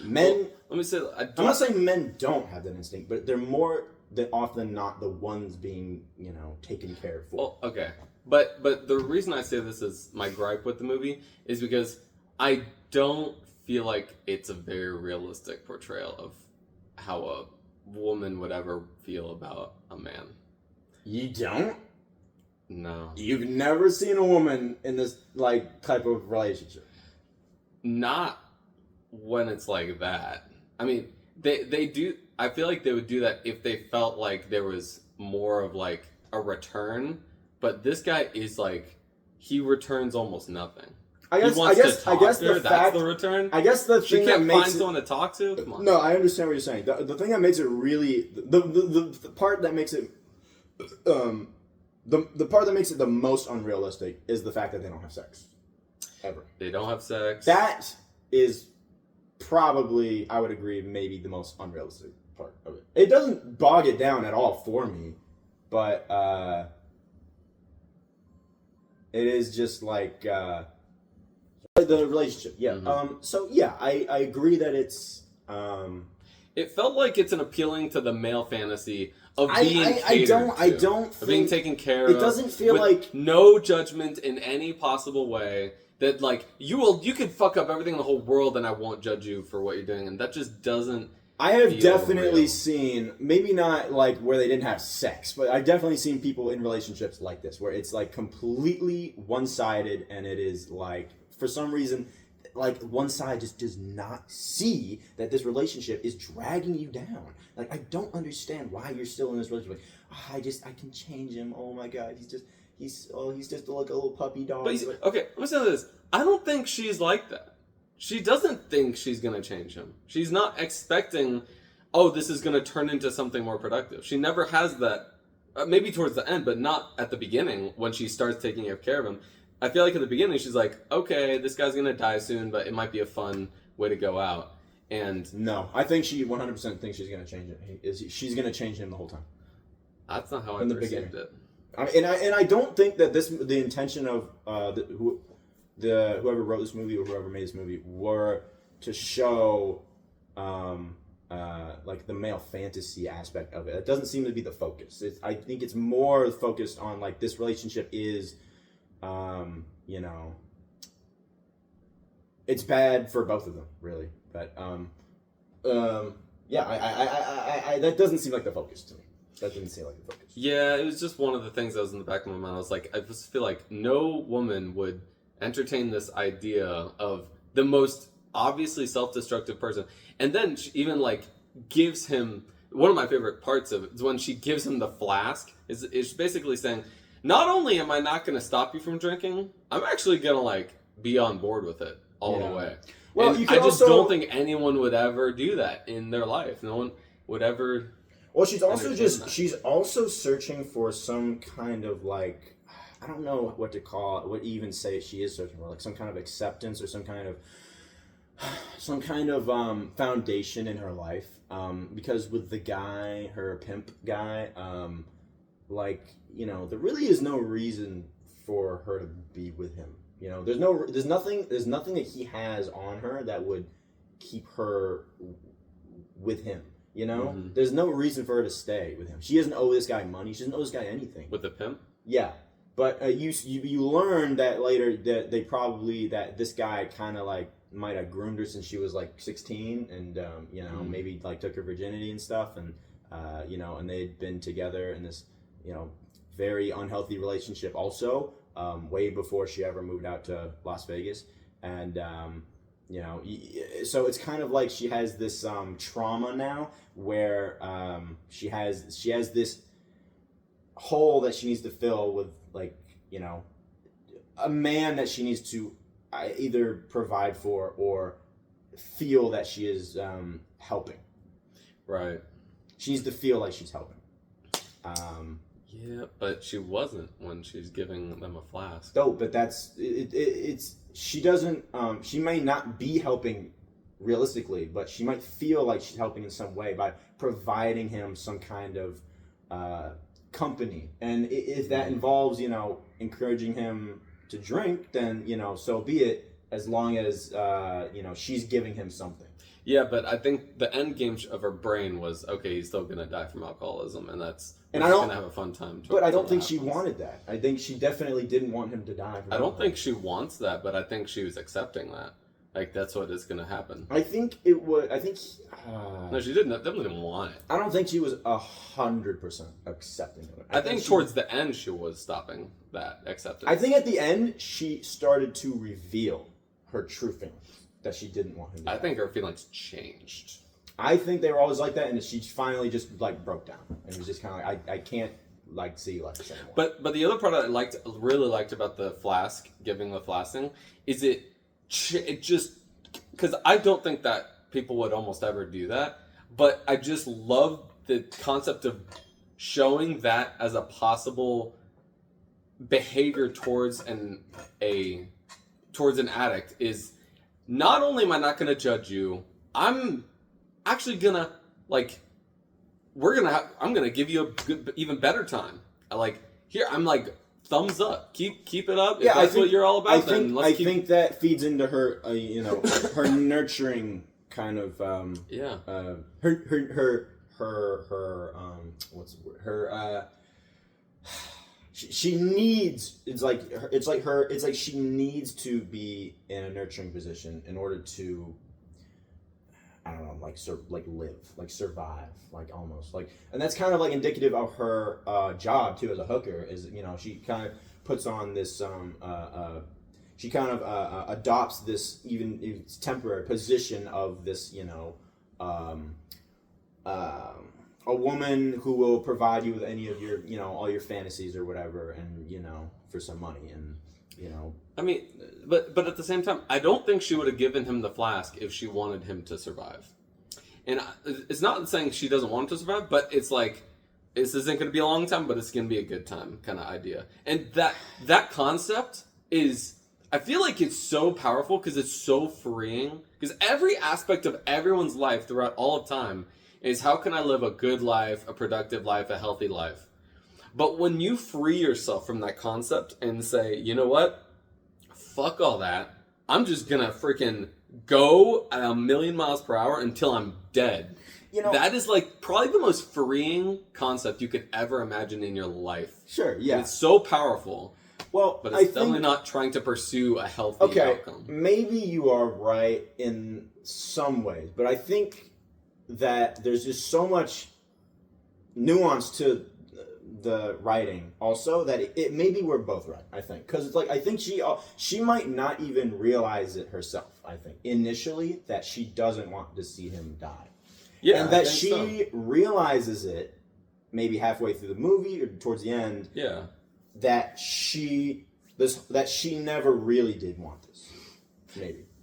Well, let me say, I'm not saying men don't have that instinct, but they're more than often than not the ones being, you know, taken care of for. Well, okay, but the reason I say this is my gripe with the movie is because I don't feel like it's a very realistic portrayal of how a woman would ever feel about a man. You don't? No. You've never seen a woman in this like type of relationship? Not when it's like that. I mean, they do. I feel like they would do that if they felt like there was more of like a return. But this guy is like, he returns almost nothing. I guess the that's the return. I guess the she thing can't that makes find someone to talk to. Come on. No, I understand what you're saying. The thing that makes it really the part that makes it the part that makes it the most unrealistic is the fact that they don't have sex ever. They don't have sex. That is probably, I would agree, maybe the most unrealistic part of it. It doesn't bog it down at all for me, but it is just like the relationship. Yeah. So yeah, I agree that it's. It felt like it's an appealing to the male fantasy of being being taken care of. It doesn't feel like no judgment in any possible way. That like you could fuck up everything in the whole world and I won't judge you for what you're doing, and that just doesn't. I have definitely seen, maybe not like where they didn't have sex, but I've definitely seen people in relationships like this where it's like completely one-sided, and it is like for some reason like one side just does not see that this relationship is dragging you down. Like, I don't understand why you're still in this relationship. Like, I can change him. Oh my God, he's just like a little puppy dog. But okay, let me say this. I don't think she's like that. She doesn't think she's gonna change him. She's not expecting, oh, this is gonna turn into something more productive. She never has that. Maybe towards the end, but not at the beginning when she starts taking care of him. I feel like at the beginning she's like, okay, this guy's gonna die soon, but it might be a fun way to go out. And no, I think she 100% thinks she's gonna change it. She's gonna change him the whole time. That's not how I perceived it. And I don't think that the intention of whoever wrote this movie or whoever made this movie were to show like the male fantasy aspect of it. It doesn't seem to be the focus. I think it's more focused on like this relationship is, you know, it's bad for both of them, really. But yeah, I that doesn't seem like the focus to me. That didn't seem like the focus. Yeah, it was just one of the things that was in the back of my mind. I was like, I just feel like no woman would entertain this idea of the most obviously self-destructive person. And then she even like gives him, one of my favorite parts of it is when she gives him the flask. Is basically saying, not only am I not going to stop you from drinking, I'm actually going to like be on board with it all the way. Well, and I just don't think anyone would ever do that in their life. No one would ever. Well, she's also searching for some kind of like, I don't know what to call it, what even say she is searching for, like some kind of acceptance or some kind of foundation in her life. Because with the guy, her pimp guy, like, you know, there really is no reason for her to be with him. You know, there's nothing that he has on her that would keep her with him. You know, there's no reason for her to stay with him. She doesn't owe this guy money. She doesn't owe this guy anything. With the pimp? Yeah, but you learn that later that that this guy kind of like might have groomed her since she was like 16, and you know, maybe like took her virginity and stuff, and you know, and they'd been together in this, you know, very unhealthy relationship also, way before she ever moved out to Las Vegas, and you know, so it's kind of like she has this trauma now where she has this hole that she needs to fill with, like, you know, a man that she needs to either provide for or feel that she is helping. Right. She needs to feel like she's helping. Yeah, but she wasn't when she's giving them a flask. No, but that's it's she doesn't. She may not be helping realistically, but she might feel like she's helping in some way by providing him some kind of company. And if that involves, you know, encouraging him to drink, then, you know, so be it. As long as you know, she's giving him something. Yeah, but I think the end game of her brain was, okay, he's still gonna die from alcoholism, and that's. And I don't gonna have a fun time. But I don't think she wanted that. I think she definitely didn't want him to die. I don't think she wants that, but I think she was accepting that. Like, that's what is gonna happen. I think it would. I think. No, she definitely didn't want it. I don't think she was 100% accepting of it. I think towards the end she was stopping that acceptance. I think at the end she started to reveal her true feelings that she didn't want him to die. I think her feelings changed. I think they were always like that, and she finally just like broke down, and it was just kind of like, I can't like see you like this anymore. But the other part I really liked about the flask, giving the flask thing, is it just, because I don't think that people would almost ever do that, but I just love the concept of showing that as a possible behavior towards an addict. Is not only am I not going to judge you, I'm actually gonna I'm gonna give you a good, even better time. I'm like, thumbs up, keep it up. If that's what you're all about. I think that feeds into her, her nurturing kind of, what's the word? Her, she needs. It's like she needs to be in a nurturing position in order to, I don't know, live, survive, almost, and that's kind of indicative of her job too as a hooker. Is she kind of puts on this she kind of adopts this even it's temporary position of this a woman who will provide you with any of your all your fantasies or whatever, and for some money, and I mean, but at the same time, I don't think she would have given him the flask if she wanted him to survive. And it's not saying she doesn't want him to survive, but it's like, this isn't going to be a long time, but it's going to be a good time kind of idea. And that concept is, I feel like it's so powerful because it's so freeing. Because every aspect of everyone's life throughout all of time is, how can I live a good life, a productive life, a healthy life? But when you free yourself from that concept and say, you know what? Fuck all that. I'm just gonna freaking go at 1,000,000 miles per hour until I'm dead. That is probably the most freeing concept you could ever imagine in your life. Sure, yeah. And it's so powerful. Well, but it's definitely not trying to pursue a healthy outcome. Maybe you are right in some ways, but I think that there's just so much nuance to the writing also that it maybe we're both right, I think, because it's I think she might not even realize it herself, I think, initially, that she doesn't want to see him die, and that she realizes it maybe halfway through the movie or towards the end, that she never really did want this.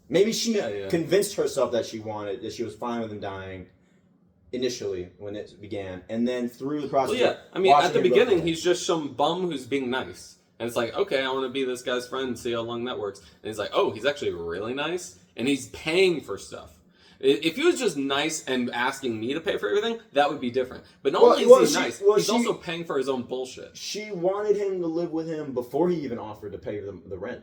Maybe she convinced herself that she was fine with him dying initially when it began, and then through the process. Well, I mean, at the beginning, he's just some bum who's being nice, and it's like, okay, I want to be this guy's friend and see how long that works. And he's like, oh, he's actually really nice, and he's paying for stuff. If he was just nice and asking me to pay for everything, that would be different. But not only is he nice, he's also paying for his own bullshit. She wanted him to live with him before he even offered to pay the rent.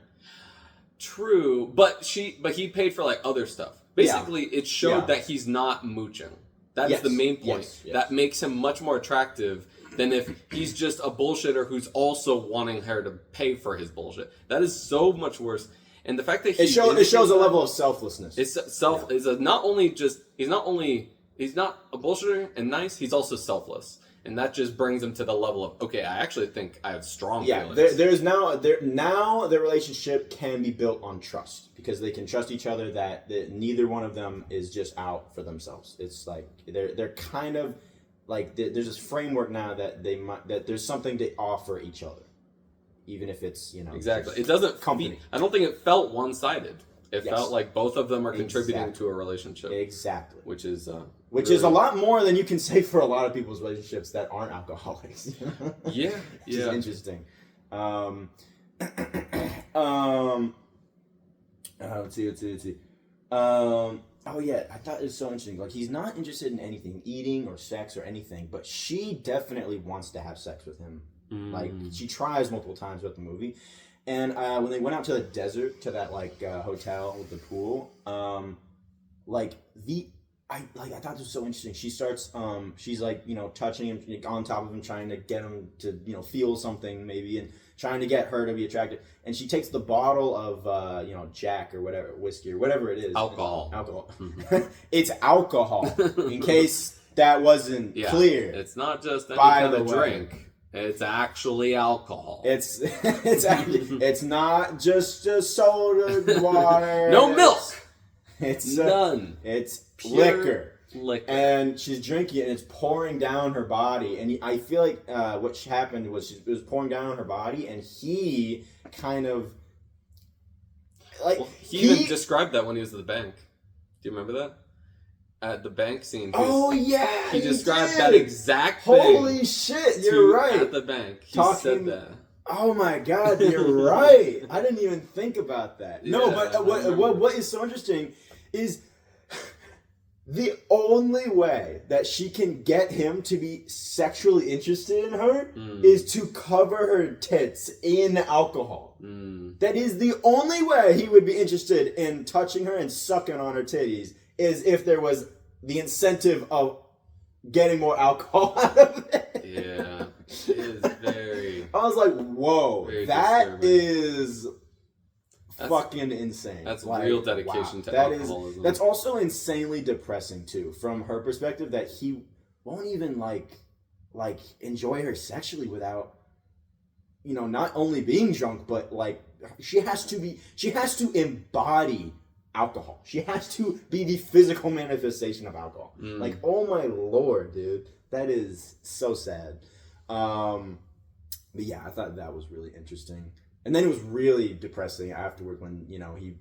True, but he paid for other stuff. Basically, it showed that he's not mooching. That's the main point. Yes. That makes him much more attractive than if he's just a bullshitter who's also wanting her to pay for his bullshit. That is so much worse. And the fact that it shows a level of selflessness. Is not only he's not a bullshitter and nice, he's also selfless. And that just brings him to the level of, okay, I actually think I have strong feelings. There's now their relationship can be built on trust, because they can trust each other that neither one of them is just out for themselves. It's they're kind of there's this framework now that that there's something to offer each other, even if it's exactly. It doesn't company. I don't think it felt one-sided. It felt like both of them are contributing to a relationship. Exactly. Which is is a lot more than you can say for a lot of people's relationships that aren't alcoholics. Which is interesting. Let's see. I thought it was so interesting. He's not interested in anything, eating or sex or anything, but she definitely wants to have sex with him. She tries multiple times throughout the movie. And when they went out to the desert, to that hotel with the pool, I thought this was so interesting. She starts, she's touching him on top of him, trying to get him to feel something maybe, and trying to get her to be attracted. And she takes the bottle of Jack or whatever, whiskey or whatever it is. Alcohol. Mm-hmm. It's alcohol. In case that wasn't clear. It's not just any kind of drink. It's actually alcohol. It's not just soda, water. No milk. It's none. It's pure liquor. Liquor. And she's drinking it, and it's pouring down her body. And I feel like what happened was it was pouring down on her body, and he kind of like he even described that when he was at the bank. Do you remember that? At the bank scene. He described that exact thing. Holy shit! You're right. At the bank, he said that. Oh my god, you're right. I didn't even think about that. Yeah, no, but what is so interesting is the only way that she can get him to be sexually interested in her is to cover her tits in alcohol. That is the only way he would be interested in touching her and sucking on her titties, is if there was the incentive of getting more alcohol out of it. Yeah. It is very... I was like, whoa, that is fucking insane. That's real dedication to alcoholism. That's also insanely depressing too, from her perspective, that he won't even like enjoy her sexually without, not only being drunk, but like she has to embody alcohol. She has to be the physical manifestation of alcohol. Like, oh my lord, dude, that is so sad. But yeah, I thought that was really interesting. And then it was really depressing afterward when, he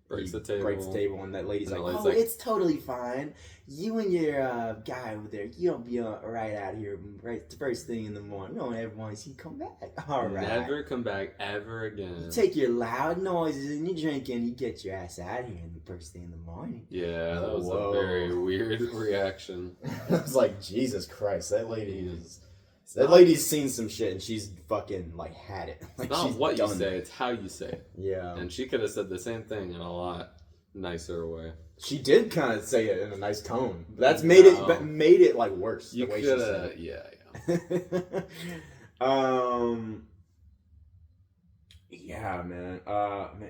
breaks the table and that lady's like, it's totally fine. You and your guy over there, you'll be right out here right the first thing in the morning. We don't ever want to see you come back. All right. Never come back ever again. You take your loud noises and you drink and you get your ass out of here in the first thing in the morning. Yeah, that was a very weird reaction. I was like, Jesus Christ, that lady's seen some shit and she's fucking like had it. Like, it's not she's what done you say, it's how you say it. Yeah. And she could have said the same thing in a lot nicer way. She did kind of say it in a nice tone. That's made it like worse. You could have, yeah. Yeah, man.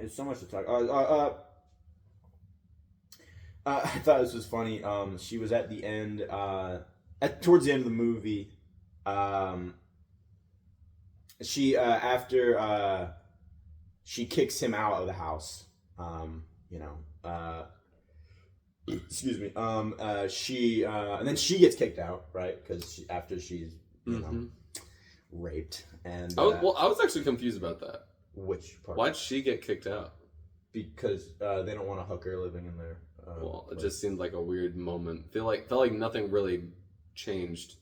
It's so much to talk. I thought this was funny. She was at the end, towards the end of the movie. She after she kicks him out of the house. Excuse me. She and then she gets kicked out, right? Because after she's raped, and I was actually confused about that. Which part? Why'd she get kicked out? Because they don't want a hooker living in there. It just seemed like a weird moment. Felt like nothing really changed,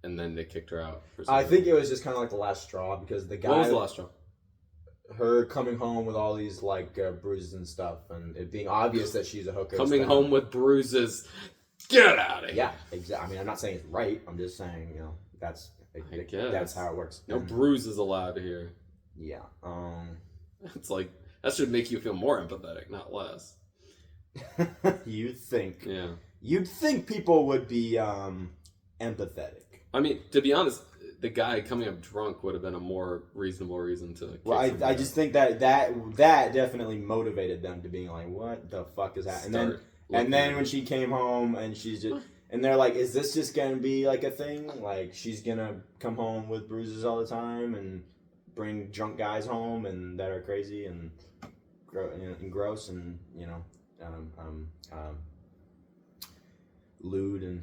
and then they kicked her out. I think it was just kind of like the last straw, because the guy. What was the last straw? Her coming home with all these like bruises and stuff, and it being obvious that she's a hooker. Coming home with bruises, get out of here. Yeah, exactly. I mean, I'm not saying it's right. I'm just saying, that's how it works. No bruises allowed here. Yeah. It's like that should make you feel more empathetic, not less. You'd think. Yeah. You'd think people would be empathetic. I mean, to be honest, the guy coming up drunk would have been a more reasonable reason to. Well, I just think that definitely motivated them to being like, what the fuck is that? And then when she came home and she's just, and they're like, is this just gonna be like a thing? Like, she's gonna come home with bruises all the time and bring drunk guys home and that are crazy and gross and lewd and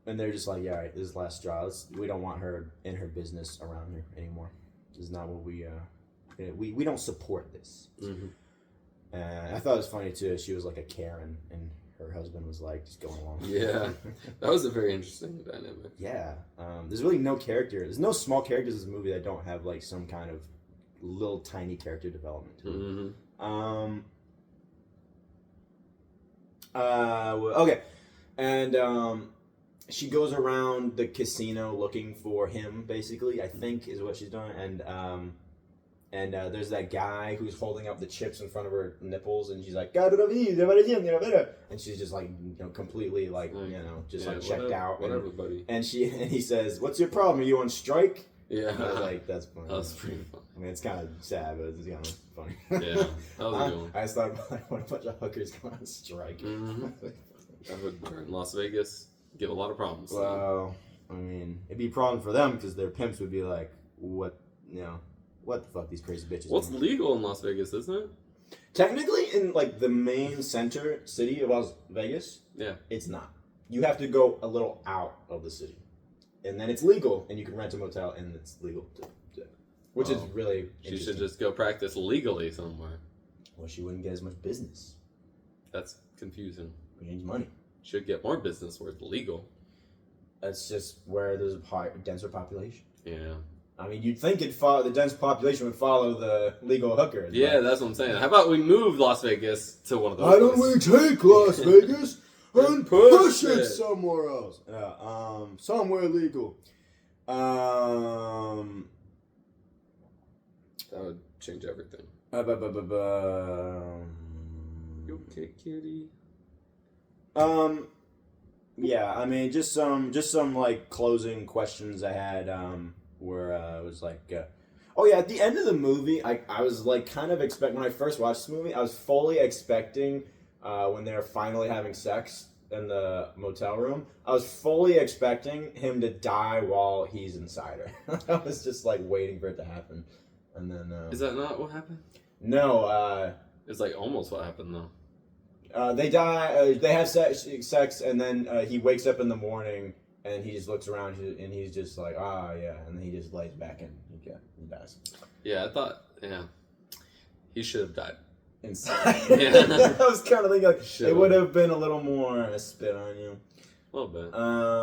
and they're just like, yeah, all right, this is the last straw. We don't want her in her business around here anymore. This is not what we don't support this. Mm-hmm. I thought it was funny too. She was like a Karen, and her husband was like just going along. Yeah, that was a very interesting dynamic. Yeah, there's really no character. There's no small characters in this movie that don't have like some kind of little tiny character development to them. Mm-hmm. Okay, and she goes around the casino looking for him. Basically, I think is what she's doing, and there's that guy who's holding up the chips in front of her nipples, and she's like, and she's just like, completely like, just like checked out. Whatever, buddy. And he says, "What's your problem? Are you on strike?" Yeah. And I was like, that's funny. That was pretty funny. I mean, it's kind of sad, but it's kind of funny. Yeah, that was a good one. I just thought, what a bunch of hookers go on strike. Mm-hmm. That would in Las Vegas give a lot of problems. Well, I mean, it'd be a problem for them because their pimps would be like, what the fuck these crazy bitches What's doing? legal in Las Vegas, isn't it? Technically, in like the main center city of Las Vegas, Yeah. it's not. You have to go a little out of the city, and then it's legal, and you can rent a motel, and it's legal which is really She should just go practice legally somewhere. Well, she wouldn't get as much business. That's confusing. She needs money. Should get more business where it's legal. That's just where there's a denser population. Yeah. I mean, you'd think the dense population would follow the legal hookers. Yeah, that's what I'm saying. How about we move Las Vegas to one of those? Why don't we take Las Vegas and push it somewhere else? Yeah, somewhere legal. That would change everything. You okay, kitty? Yeah, I mean, just some like closing questions I had. Where I was like, oh yeah, at the end of the movie, I was like kind of when I first watched this movie, I was fully expecting when they're finally having sex in the motel room, I was fully expecting him to die while he's inside her. I was just like waiting for it to happen, and then is that not what happened? No, it's like almost what happened though. They die. They have sex, and then he wakes up in the morning. And he just looks around and he's just like, yeah. And then he just lays back and he dies. Yeah, I thought, he should have died. Inside. Yeah. I was kind of thinking, like, it would have been a little more spit on you. A little bit.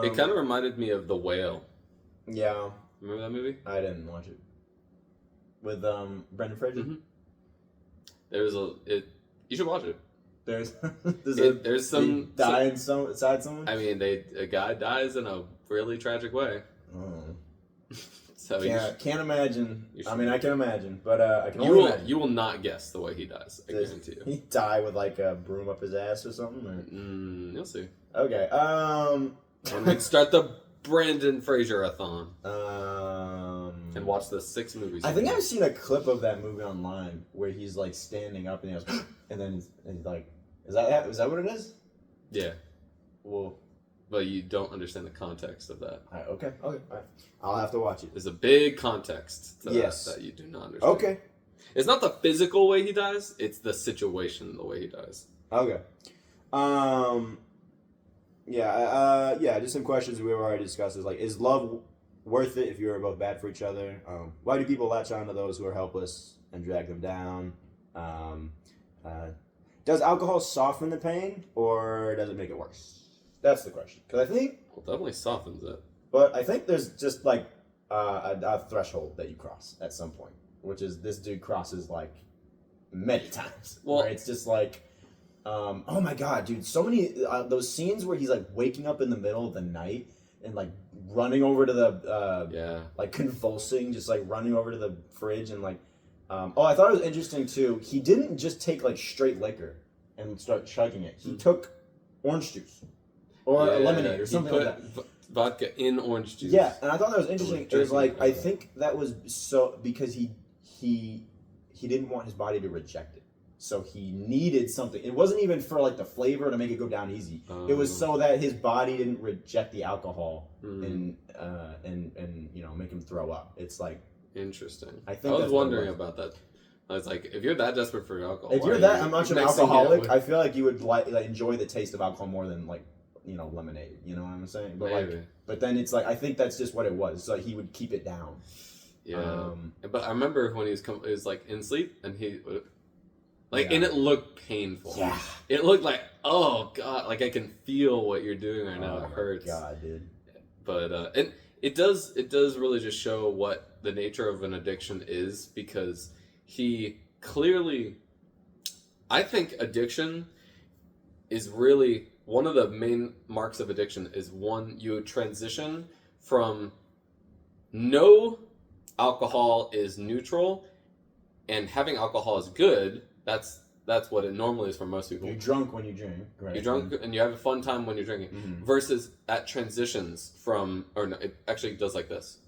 It kind of reminded me of The Whale. Yeah. Remember that movie? I didn't watch it. With Brendan Fraser? Mm-hmm. You should watch it. There's some die inside someone. I mean, a guy dies in a really tragic way. Oh. So can't imagine. I mean, I can imagine, but I can only imagine. You will not guess the way he dies. I guarantee you. He die with like a broom up his ass or something? Or? You'll see. Okay. When we start the Brandon Fraser-athon. And watch the 6 movies. I think I've seen a clip of that movie online where he's like standing up and he goes, and then he's like, is that what it is? Yeah. Well, but you don't understand the context of that. Okay. All right. I'll have to watch it. There's a big context to that you do not understand. Okay. It's not the physical way he dies, it's the situation, the way he dies. Okay. Just some questions we've already discussed is like, is love worth it if you're both bad for each other? Why do people latch on to those who are helpless and drag them down? Does alcohol soften the pain or does it make it worse? That's the question. Because I think... Well, it definitely softens it. But I think there's just like a threshold that you cross at some point, which is this dude crosses like many times. Well, where it's just like... oh my god, dude! So many those scenes where he's like waking up in the middle of the night and like running over to the like convulsing, just like running over to the fridge and like I thought it was interesting too. He didn't just take like straight liquor and start chugging it. He took orange juice or a lemonade or something like that. Vodka in orange juice. Yeah, and I thought that was interesting. It was like I think that was so because he didn't want his body to reject it. So he needed something. It wasn't even for like the flavor to make it go down easy. It was so that his body didn't reject the alcohol and make him throw up. It's like interesting. I was wondering about that. I was like, if you're that desperate for alcohol, if you're that much of an alcoholic, I feel like you would like enjoy the taste of alcohol more than like lemonade. You know what I'm saying? But maybe. But then it's like I think that's just what it was. So he would keep it down. Yeah. But I remember when he was like in sleep and he. And it looked painful. Yeah. It looked like, oh god, like I can feel what you're doing right now. It hurts. God, dude. But and it does really just show what the nature of an addiction is because he clearly, I think addiction is really one of the main marks of addiction is one you transition from no alcohol is neutral and having alcohol is good. That's what it normally is for most people. You're drunk when you drink. Right? You're drunk and you have a fun time when you're drinking. Mm-hmm. Versus that transitions from, or no, it actually does like this,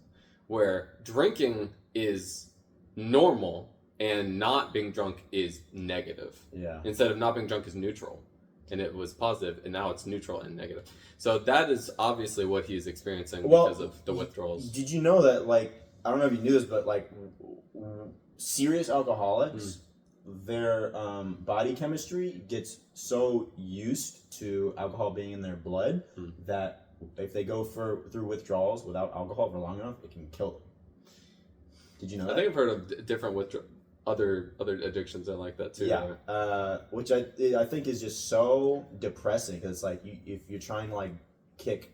where drinking is normal and not being drunk is negative. Yeah. Instead of not being drunk is neutral. And it was positive, and now it's neutral and negative. So that is obviously what he's experiencing because of the withdrawals. Did you know that, like, I don't know if you knew this, but, like, serious alcoholics their body chemistry gets so used to alcohol being in their blood that if they go through withdrawals without alcohol for long enough, it can kill them. Did you know that? I think I've heard of different other addictions that are like that too. Yeah, which I think is just so depressing because it's like if you're trying to like kick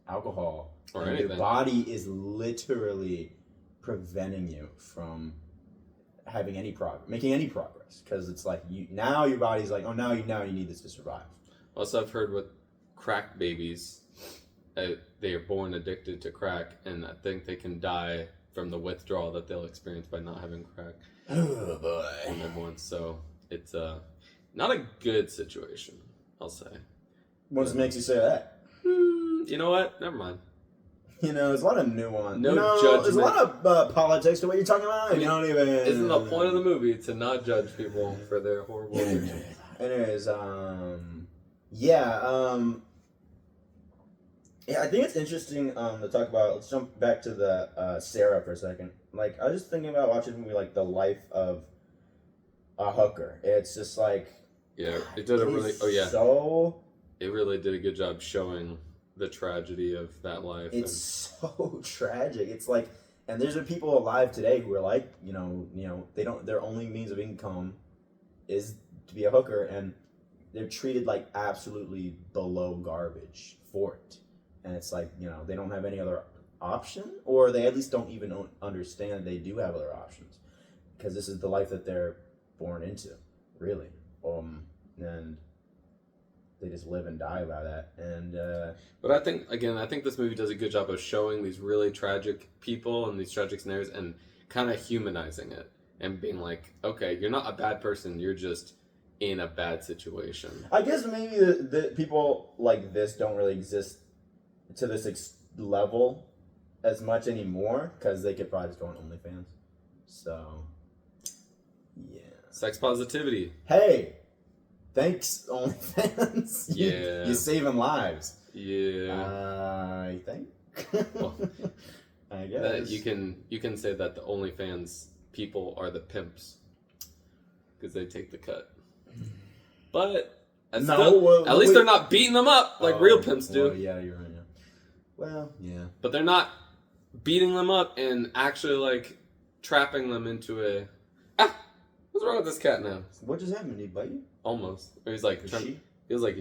alcohol, or and anything, your body is literally preventing you from having making any progress because it's like now your body's like, oh, now you need this to survive. Also, I've heard with crack babies, they are born addicted to crack, and I think they can die from the withdrawal that they'll experience by not having crack. Oh boy! From them once, so it's not a good situation, I'll say. What makes you say that? You know what? Never mind. You know, there's a lot of nuance. No judgment. There's a lot of politics to what you're talking about. You don't even. Isn't the point of the movie to not judge people for their horrible addictions? Anyways, yeah, I think it's interesting to talk about. Let's jump back to the Sarah for a second. Like, I was just thinking about watching a movie like The Life of a Hooker. It's just like, yeah, it did a really. Oh yeah, so it really did a good job showing the tragedy of that life. It's so tragic. It's like, and there's people alive today who are like, you know, they don't. Their only means of income is to be a hooker, and they're treated like absolutely below garbage for it. And it's like, you know, they don't have any other option, or they at least don't even understand they do have other options, because this is the life that they're born into, really. And they just live and die by that. And but I think this movie does a good job of showing these really tragic people and these tragic scenarios and kind of humanizing it and being like, okay, you're not a bad person, you're just in a bad situation. I guess maybe the people like this don't really exist to this level as much anymore, because they could probably just go on OnlyFans. So, yeah. Sex positivity. Hey, thanks OnlyFans. Yeah. You're saving lives. Yeah. I think. Well, I guess. that you can say that the OnlyFans people are the pimps because they take the cut. But at least they're not beating them up like real pimps do. Well, yeah, you're right. Yeah. Well, yeah. But they're not beating them up and actually like trapping them into a what's wrong with this cat now? What just happened? Did he bite you? Almost. Or he's like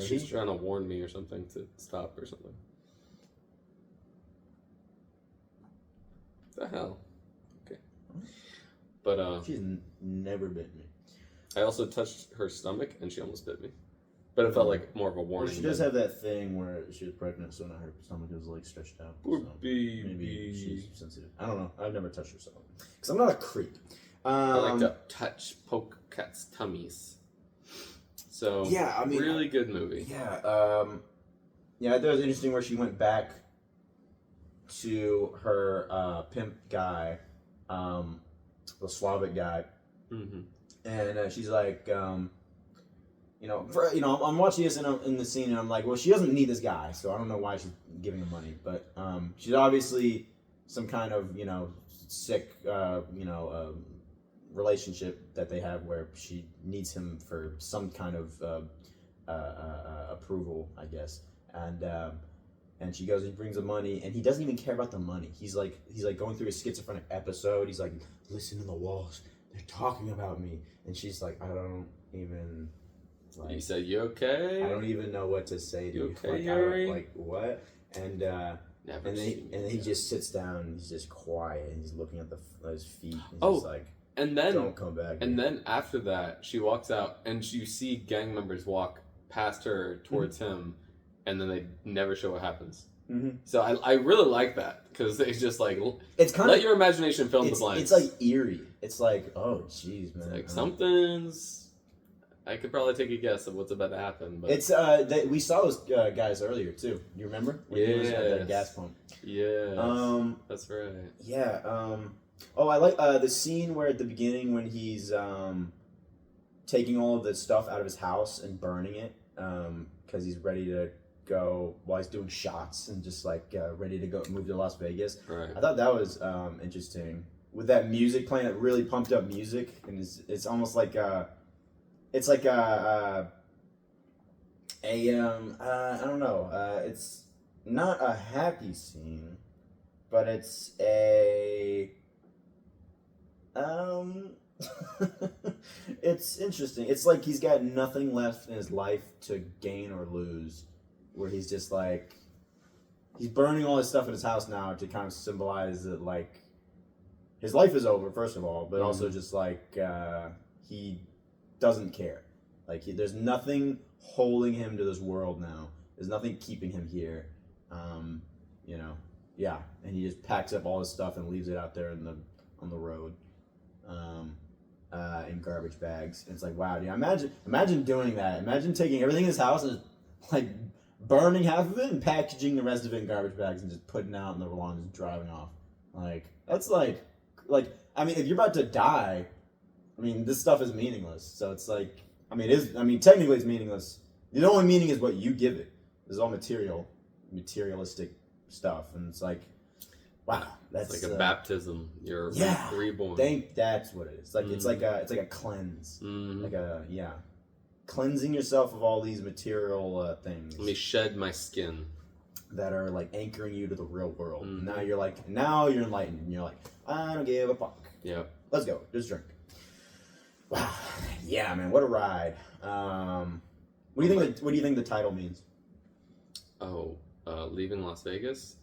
she's trying to warn me or something to stop or something. What the hell? Okay. But she's never bit me. I also touched her stomach and she almost bit me. But it felt like more of a warning. Well, she does have that thing where she was pregnant, so now her stomach is like stretched out. Poor so baby. Maybe she's sensitive. I don't know. I've never touched her stomach because I'm not a creep. I like to poke cats' tummies. So yeah, I mean, really good movie. Yeah, yeah. I thought it was interesting where she went back to her pimp guy, the Slavic guy, and she's like, I'm watching this in the scene, and I'm like, well, she doesn't need this guy, so I don't know why she's giving him money, but she's obviously some kind of sick relationship that they have where she needs him for some kind of approval, I guess, and she goes, he brings the money, and he doesn't even care about the money. He's like going through a schizophrenic episode. He's like, listen to the walls, they're talking about me, and she's like, I don't even. Like, he said, "You okay?" I don't even know what to say to you. Okay, like what? And then he just sits down and he's just quiet and he's looking at his feet. And he's just like, and then don't come back. And then after that, she walks out and you see gang members walk past her towards him, and then they never show what happens. So I really like that because it's just like it's kind let your imagination fill in the blanks. It's like eerie. It's like, oh jeez, man. It's like something's. I could probably take a guess of what's about to happen, but it's we saw those guys earlier too. You remember? When he was at that gas pump. Yeah. That's right. Yeah. Oh, I like the scene where at the beginning when he's taking all of the stuff out of his house and burning it because he's ready to go while he's doing shots and just like ready to go move to Las Vegas. Right. I thought that was interesting. with that music playing, that really pumped up music, and it's almost like it's like I don't know, it's not a happy scene, but it's a it's interesting. It's like he's got nothing left in his life to gain or lose, where he's just like, he's burning all his stuff in his house now to kind of symbolize that, like, his life is over, first of all, but also just like he doesn't care. Like, there's nothing holding him to this world now. There's nothing keeping him here. You know, yeah, and he just packs up all his stuff and leaves it out there on the road, in garbage bags. And it's like, wow, dude, imagine doing that. Imagine taking everything in his house and just, like, burning half of it and packaging the rest of it in garbage bags and just putting it out in the lawn and just driving off. Like, that's like, I mean, if you're about to die, I mean, this stuff is meaningless. So it's like, technically it's meaningless. The only meaning is what you give it. This is all materialistic stuff, and it's like, wow, that's it's like a baptism. You're reborn. That's what it is. Like it's like a cleanse, like cleansing yourself of all these material things. Let me shed my skin that are like anchoring you to the real world. Now you're enlightened, and you're like, I don't give a fuck. Yeah, let's go, just drink. Wow, yeah, man, what a ride. What do you think the title means? Leaving Las Vegas.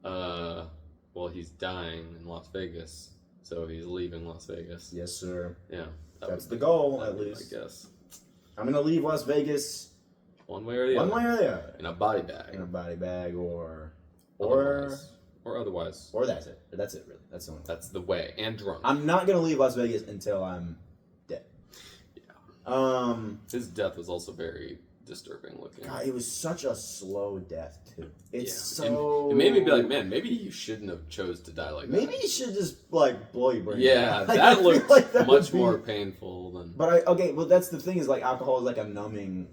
Well, he's dying in Las Vegas, so he's leaving Las Vegas. Yes, sir. Yeah, that's the goal, at least. I guess. I'm gonna leave Las Vegas. One way or the other. In a body bag. or otherwise. Or that's it. That's it, really. That's the one. That's the way. And drunk. I'm not gonna leave Las Vegas until I'm dead. Yeah. His death was also very disturbing looking. God, it was such a slow death too. It made me be like, man, maybe you shouldn't have chose to die like that. Maybe you should just like blow your brain. Yeah, that looked like that much more painful than. But well, that's the thing, is like alcohol is like a numbing,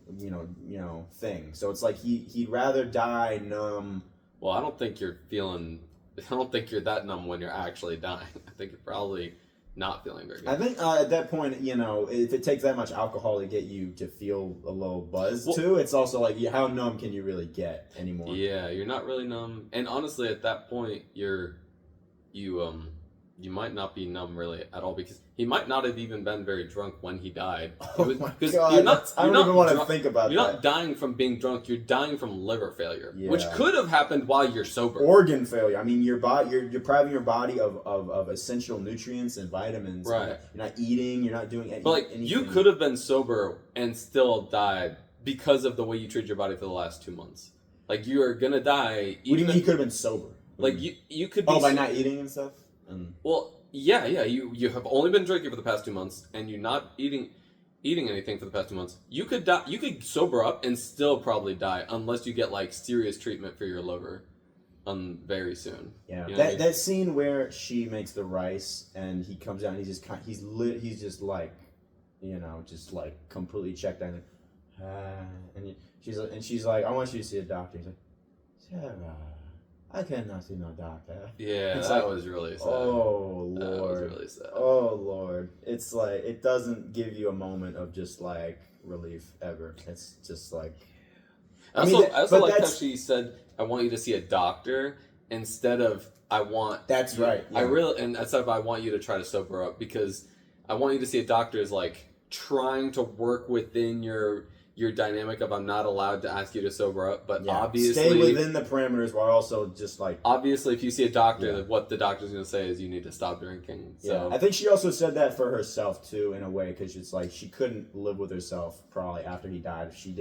thing. So it's like he'd rather die numb. Well, I don't think you're that numb when you're actually dying. I think you're probably not feeling very good. I think at that point, if it takes that much alcohol to get you to feel a little buzz too, it's also like, how numb can you really get anymore? Yeah, you're not really numb. And honestly, at that point, you might not be numb really at all, because he might not have even been very drunk when he died. Oh my God, I don't even want to think about that. You're not dying from being drunk. You're dying from liver failure, which could have happened while you're sober. Organ failure. I mean, you're depriving your body of essential nutrients and vitamins. Right. You're not eating. You're not doing anything. But like, you could have been sober and still died because of the way you treated your body for the last 2 months. Like, you are gonna die. What do you mean he could have been sober? Like, you could be... Oh, by not eating and stuff? Well, yeah. You have only been drinking for the past 2 months, and you're not eating anything for the past 2 months. You could die. You could sober up and still probably die unless you get like serious treatment for your liver, very soon. Yeah, that scene where she makes the rice and he comes out and he's just like, just like completely checked out. And she's like, I want you to see a doctor. He's like, Sarah, I cannot see no doctor. Yeah, that was really sad. Oh, Lord. That was really sad. Oh, Lord. It's like, it doesn't give you a moment of just, like, relief ever. It's just like... I also like how she said, I want you to see a doctor, instead of, I want... That's right. Yeah. Instead of, I want you to try to sober up, because I want you to see a doctor is, like, trying to work within your dynamic of, I'm not allowed to ask you to sober up, but obviously... Stay within the parameters while also just like... Obviously, if you see a doctor, what the doctor's going to say is you need to stop drinking. So. Yeah, I think she also said that for herself, too, in a way, because it's like she couldn't live with herself, probably, after he died, if she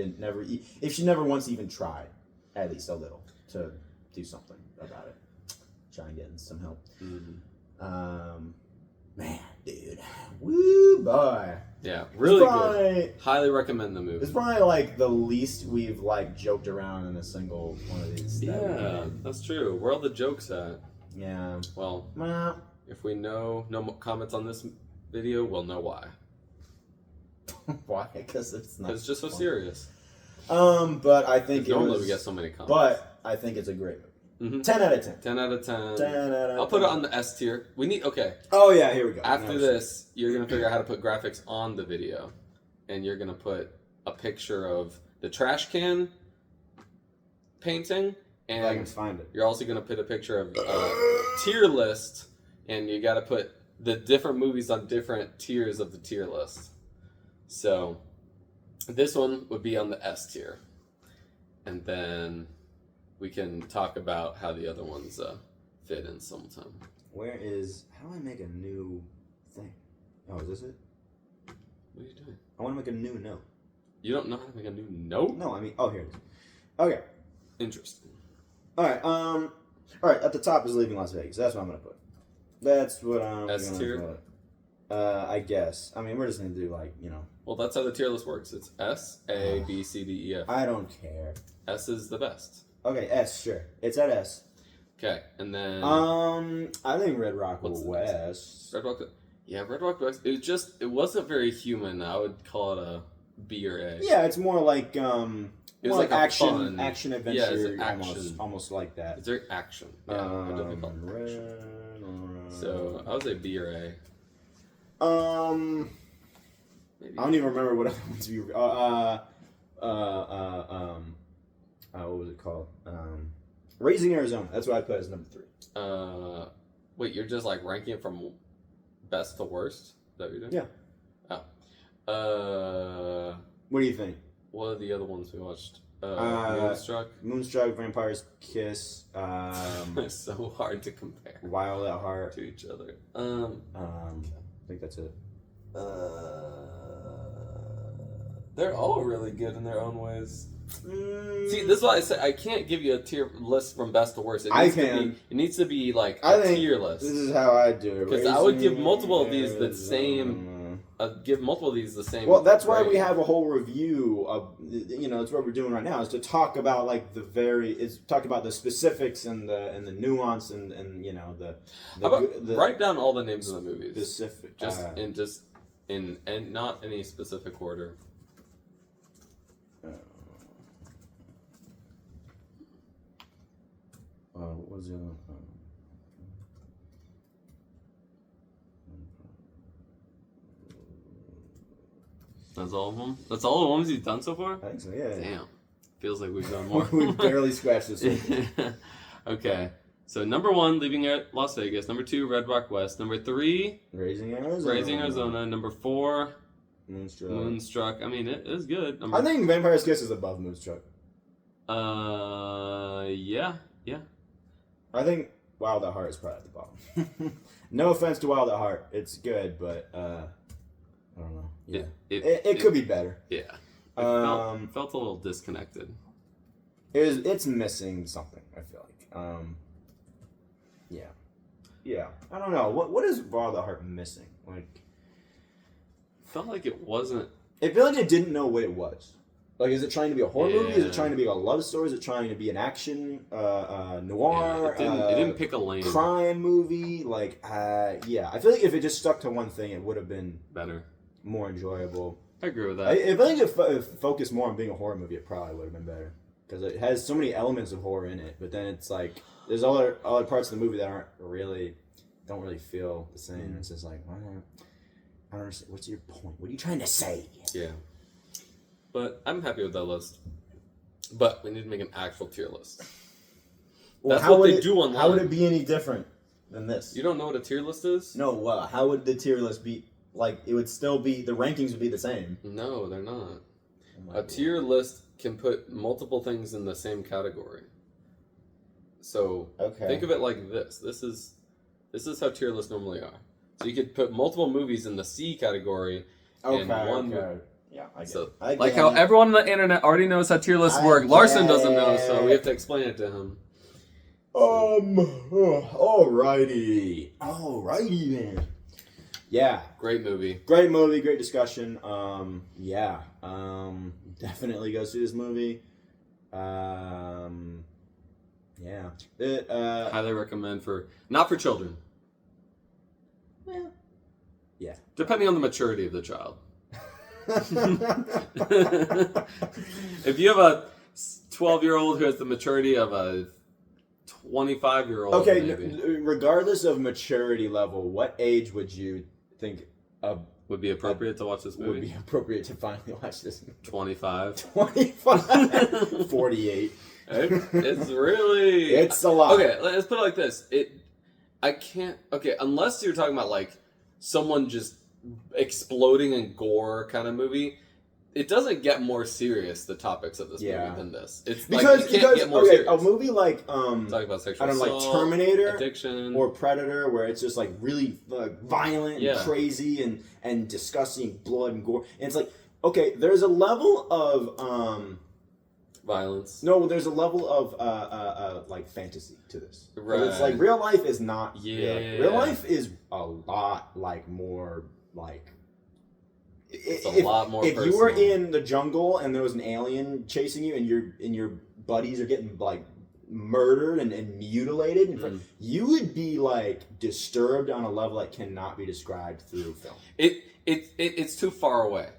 never once even tried, at least a little, to do something about it. Try and get some help. Mm-hmm. Man, dude. Woo, boy. Yeah, really good. Highly recommend the movie. It's probably like the least we've like joked around in a single one of these. Yeah, that's true. Where are all the jokes at? Yeah. Well, if we know no comments on this video, we'll know why. Why? Because it's not. It's just so serious. But I think normally we get so many comments. But I think it's a great movie. Mm-hmm. 10 out of 10. 10 out of 10. 10 out of 10. I'll put it on the S tier. Okay. Oh, yeah, here we go. After this, you're going to figure out how to put graphics on the video. And you're going to put a picture of the trash can painting. And if I can find it. You're also going to put a picture of a tier list. And you got to put the different movies on different tiers of the tier list. So this one would be on the S tier. And then we can talk about how the other ones fit in sometime. How do I make a new thing? Oh, is this it? What are you doing? I want to make a new note. You don't know how to make a new note? No, I mean, oh, here it is. Okay. Interesting. All right, at the top is Leaving Las Vegas. That's what I'm going to put. That's what I'm going to S-tier? put. I guess. I mean, we're just going to do, Well, that's how the tier list works. It's S, A, B, C, D, E, F. I don't care. S is the best. Okay, S, sure. It's at S. Okay, and then... I think Red Rock West. Red Rock West. It wasn't very human. I would call it a B or A. Yeah, it's more like, It more was like like a action, fun- action Yeah, adventure, it's action. almost like that. It's very action. Yeah, I definitely call it action. So, I would say B or A. Maybe. I don't even remember what other ones we. What was it called? Raising Arizona. That's what I put as number 3. Wait, you're just like ranking it from best to worst? Is that what you're doing? Yeah. Oh. What do you think? What are the other ones we watched? Moonstruck, Vampire's Kiss. It's so hard to compare. Wild at Heart to each other. I think that's it. They're all really good in their own ways. See, this is why I say I can't give you a tier list from best to worst. It needs to be like a tier list. This is how I do it. Because I would give multiple of these the same. Well, that's why we have a whole review of. That's what we're doing right now is to talk about talk about the specifics and the nuance and write down all the names of the movies. Specific. Just in not any specific order. What was the other one? That's all of them? That's all the ones you've done so far? I think so, yeah. Damn. Feels like we've done more. We barely scratched the surface. Okay. So, number 1, Leaving Las Vegas. Number 2, Red Rock West. Number 3, Raising Arizona. Number 4, Moonstruck. I mean, it is good. I think Vampire's Kiss is above Moonstruck. Yeah. I think Wild at Heart is probably at the bottom. No offense to Wild at Heart. It's good, but I don't know. Yeah. It could be better. Yeah. It felt a little disconnected. It's missing something, I feel like. Yeah. I don't know. What is Wild at Heart missing? Felt like it wasn't. It felt like it didn't know what it was. Like, is it trying to be a horror movie? Is it trying to be a love story? Is it trying to be an action noir? It didn't pick a lane. Crime movie? I feel like if it just stuck to one thing, it would have been better, more enjoyable. I agree with that. I feel like if it focused more on being a horror movie, it probably would have been better because it has so many elements of horror in it. But then it's like there's other parts of the movie that don't really feel the same. It's just like, I don't understand. What's your point? What are you trying to say? Yeah. But I'm happy with that list. But we need to make an actual tier list. Well, That's what they do online. How would it be any different than this? You don't know what a tier list is? No, how would the tier list be? Like, it would still be, the rankings would be the same. No, they're not. A tier list can put multiple things in the same category. So, think of it like this. This is how tier lists normally are. So you could put multiple movies in the C category and one movie. Yeah, I get how everyone on the internet already knows how tier lists work. Larson doesn't know, so we have to explain it to him. Alrighty then. Yeah. Great movie. Great discussion. Definitely go see this movie. Yeah. Highly recommend not for children. Well, yeah. Depending on the maturity of the child. If you have a 12-year-old who has the maturity of a 25-year-old. Okay, maybe. Regardless of maturity level, what age would you think would be appropriate to watch this movie? Would be appropriate to finally watch this movie? 25. 25. 48. It's really... It's a lot. Okay, let's put it like this. I can't... Okay, unless you're talking about, like, someone just exploding in gore kind of movie, it doesn't get more serious, the topics of this movie, than this. It's because, like, you can't get more serious. A movie like... talk about sexual assault, like Terminator, addiction, or Predator, where it's just, like, really violent and crazy and disgusting, blood and gore. And it's like, okay, there's a level of... violence. No, there's a level of like fantasy to this. Right. It's like real life is not. Yeah. Real life is a lot like more like. It's a lot more. If personal. you were in the jungle and there was an alien chasing you, and your buddies are getting like murdered and mutilated, you would be like disturbed on a level that cannot be described through film. It's too far away.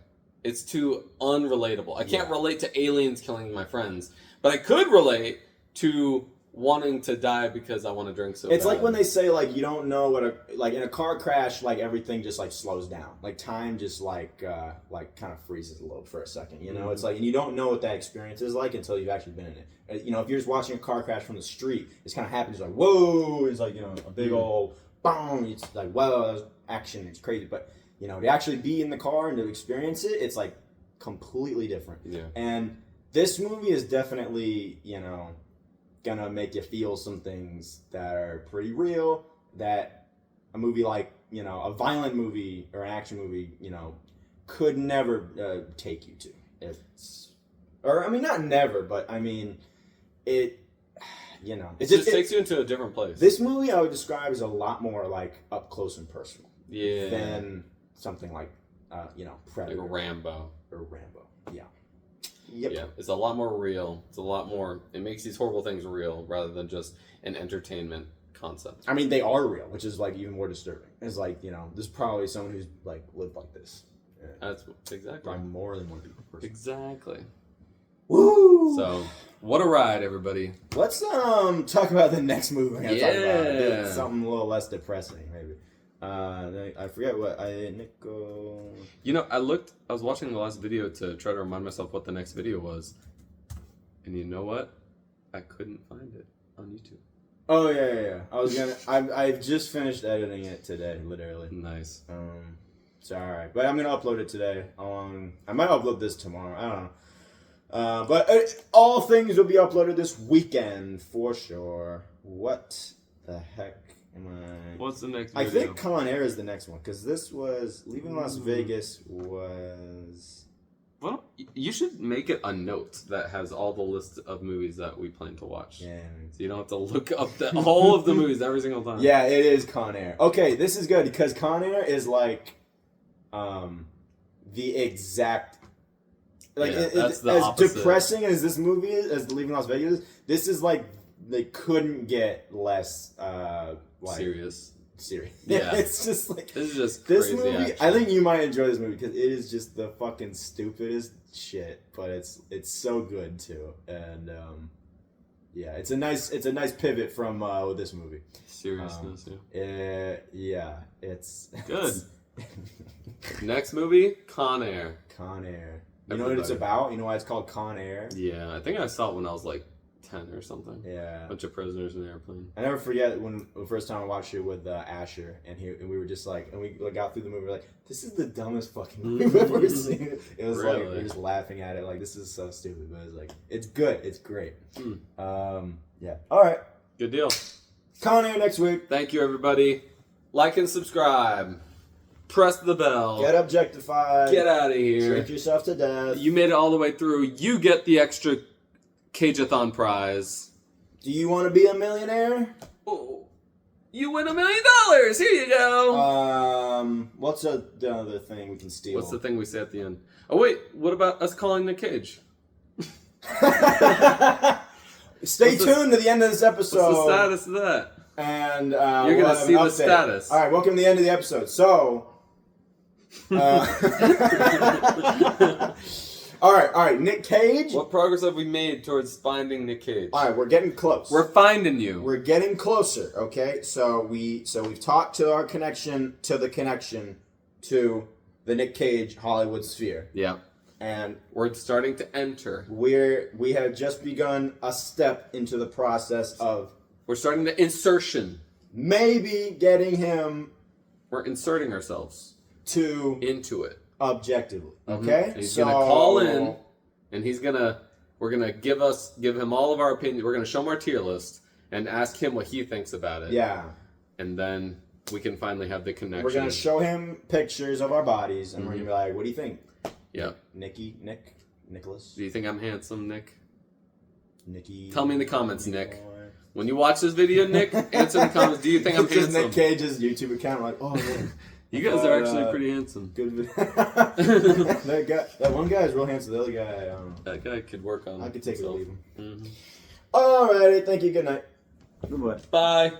It's too unrelatable. I can't relate to aliens killing my friends, but I could relate to wanting to die because I want to drink so It's bad. like when they say, like, you don't know what like in a car crash, like everything just like slows down. Like time just like kind of freezes a little for a second, you know? It's like, and you don't know what that experience is like until you've actually been in it. You know, if you're just watching a car crash from the street, it's kind of happens like, whoa, it's like, you know, a big old boom. It's like, whoa, that was action. It's crazy. But, you know, to actually be in the car and to experience it, it's like completely different. Yeah. And this movie is definitely, you know, gonna make you feel some things that are pretty real that a movie like, you know, a violent movie or an action movie, you know, could never take you to. Or I mean, not never, but I mean, it, you know, it just takes you into a different place. This movie I would describe as a lot more like up close and personal. Yeah. Than something like, you know, Predator. Like Rambo. Or Rambo. Yeah. Yep. Yeah, it's a lot more real. It's a lot more. It makes these horrible things real rather than just an entertainment concept. I mean, they are real, which is like even more disturbing. It's like, you know, this is probably someone who's like lived like this. That's exactly. By more than one person. Exactly. Woo! So, what a ride, everybody. Let's talk about the next movie we're gonna talk about. Yeah. Something a little less depressing, maybe. I forget what Nico. You know, I was watching the last video to try to remind myself what the next video was, and you know what? I couldn't find it on YouTube. Oh yeah. I was gonna. I've just finished editing it today, literally. Nice. It's alright, but I'm gonna upload it today. I might upload this tomorrow. I don't know. But all things will be uploaded this weekend for sure. What the heck? What's the next video? I think Con Air is the next one, because this was... Leaving Las Vegas was... Well, you should make it a note that has all the list of movies that we plan to watch. Yeah. So you don't have to look up all of the movies every single time. Yeah, it is Con Air. Okay, this is good, because Con Air is like... the exact... Like, that's the as opposite. Depressing as this movie is, as Leaving Las Vegas is, this is like... They couldn't get less... serious. Yeah. It's just like this is just this crazy movie. action. I think you might enjoy this movie because it is just the fucking stupidest shit, but it's so good too. And yeah, it's a nice pivot from this movie. Seriousness, yeah, it's good. Next movie, Con Air. Con Air. You know what it's about? You know why it's called Con Air? Yeah, I think I saw it when I was like 10 or something. Yeah. Bunch of prisoners in an airplane. I never forget when the first time I watched it with Asher, and we were just like, and we got through the movie, we were like, this is the dumbest fucking movie I've ever seen. It was really? like, we were just laughing at it, like, this is so stupid, but it's like, it's good, it's great. Yeah. Alright. Good deal. Con Air next week. Thank you, everybody. Like and subscribe. Press the bell. Get objectified. Get out of here. Drink yourself to death. You made it all the way through. You get the extra Cage-athon prize. Do you want to be a millionaire? Oh, you win $1 million. Here you go. What's the other thing we can steal? What's the thing we say at the end? Oh wait, what about us calling Nick Cage? Stay tuned to the end of this episode. What's the status of that? And you're gonna see the status. All right, welcome to the end of the episode. So, All right. Nick Cage. What progress have we made towards finding Nick Cage? All right, we're getting close. We're finding you. We're getting closer. Okay, so we've talked to our connection to the Nick Cage Hollywood sphere. Yeah. And we're starting to enter. We have just begun a step into the process of. We're starting the insertion. Maybe getting him. We're inserting ourselves into it objectively. Okay, and he's gonna call in, and we're gonna give him all of our opinions. We're gonna show him our tier list and ask him what he thinks about it. Yeah, and then we can finally have the connection. We're gonna show him pictures of our bodies, and we're gonna be like, "What do you think?" Yeah, Nicholas. Do you think I'm handsome, Nick? Nicky. Tell me in the comments, Nick. When you watch this video, Nick, answer in the comments. Do you think I'm handsome? Nick Cage's YouTube account. Like, oh man, you guys are actually pretty handsome. Good. that one guy is real handsome. The other guy, I don't know. That guy could work on. I could take it or leave him. Mm-hmm. Alrighty, thank you. Good night. Goodbye. Bye.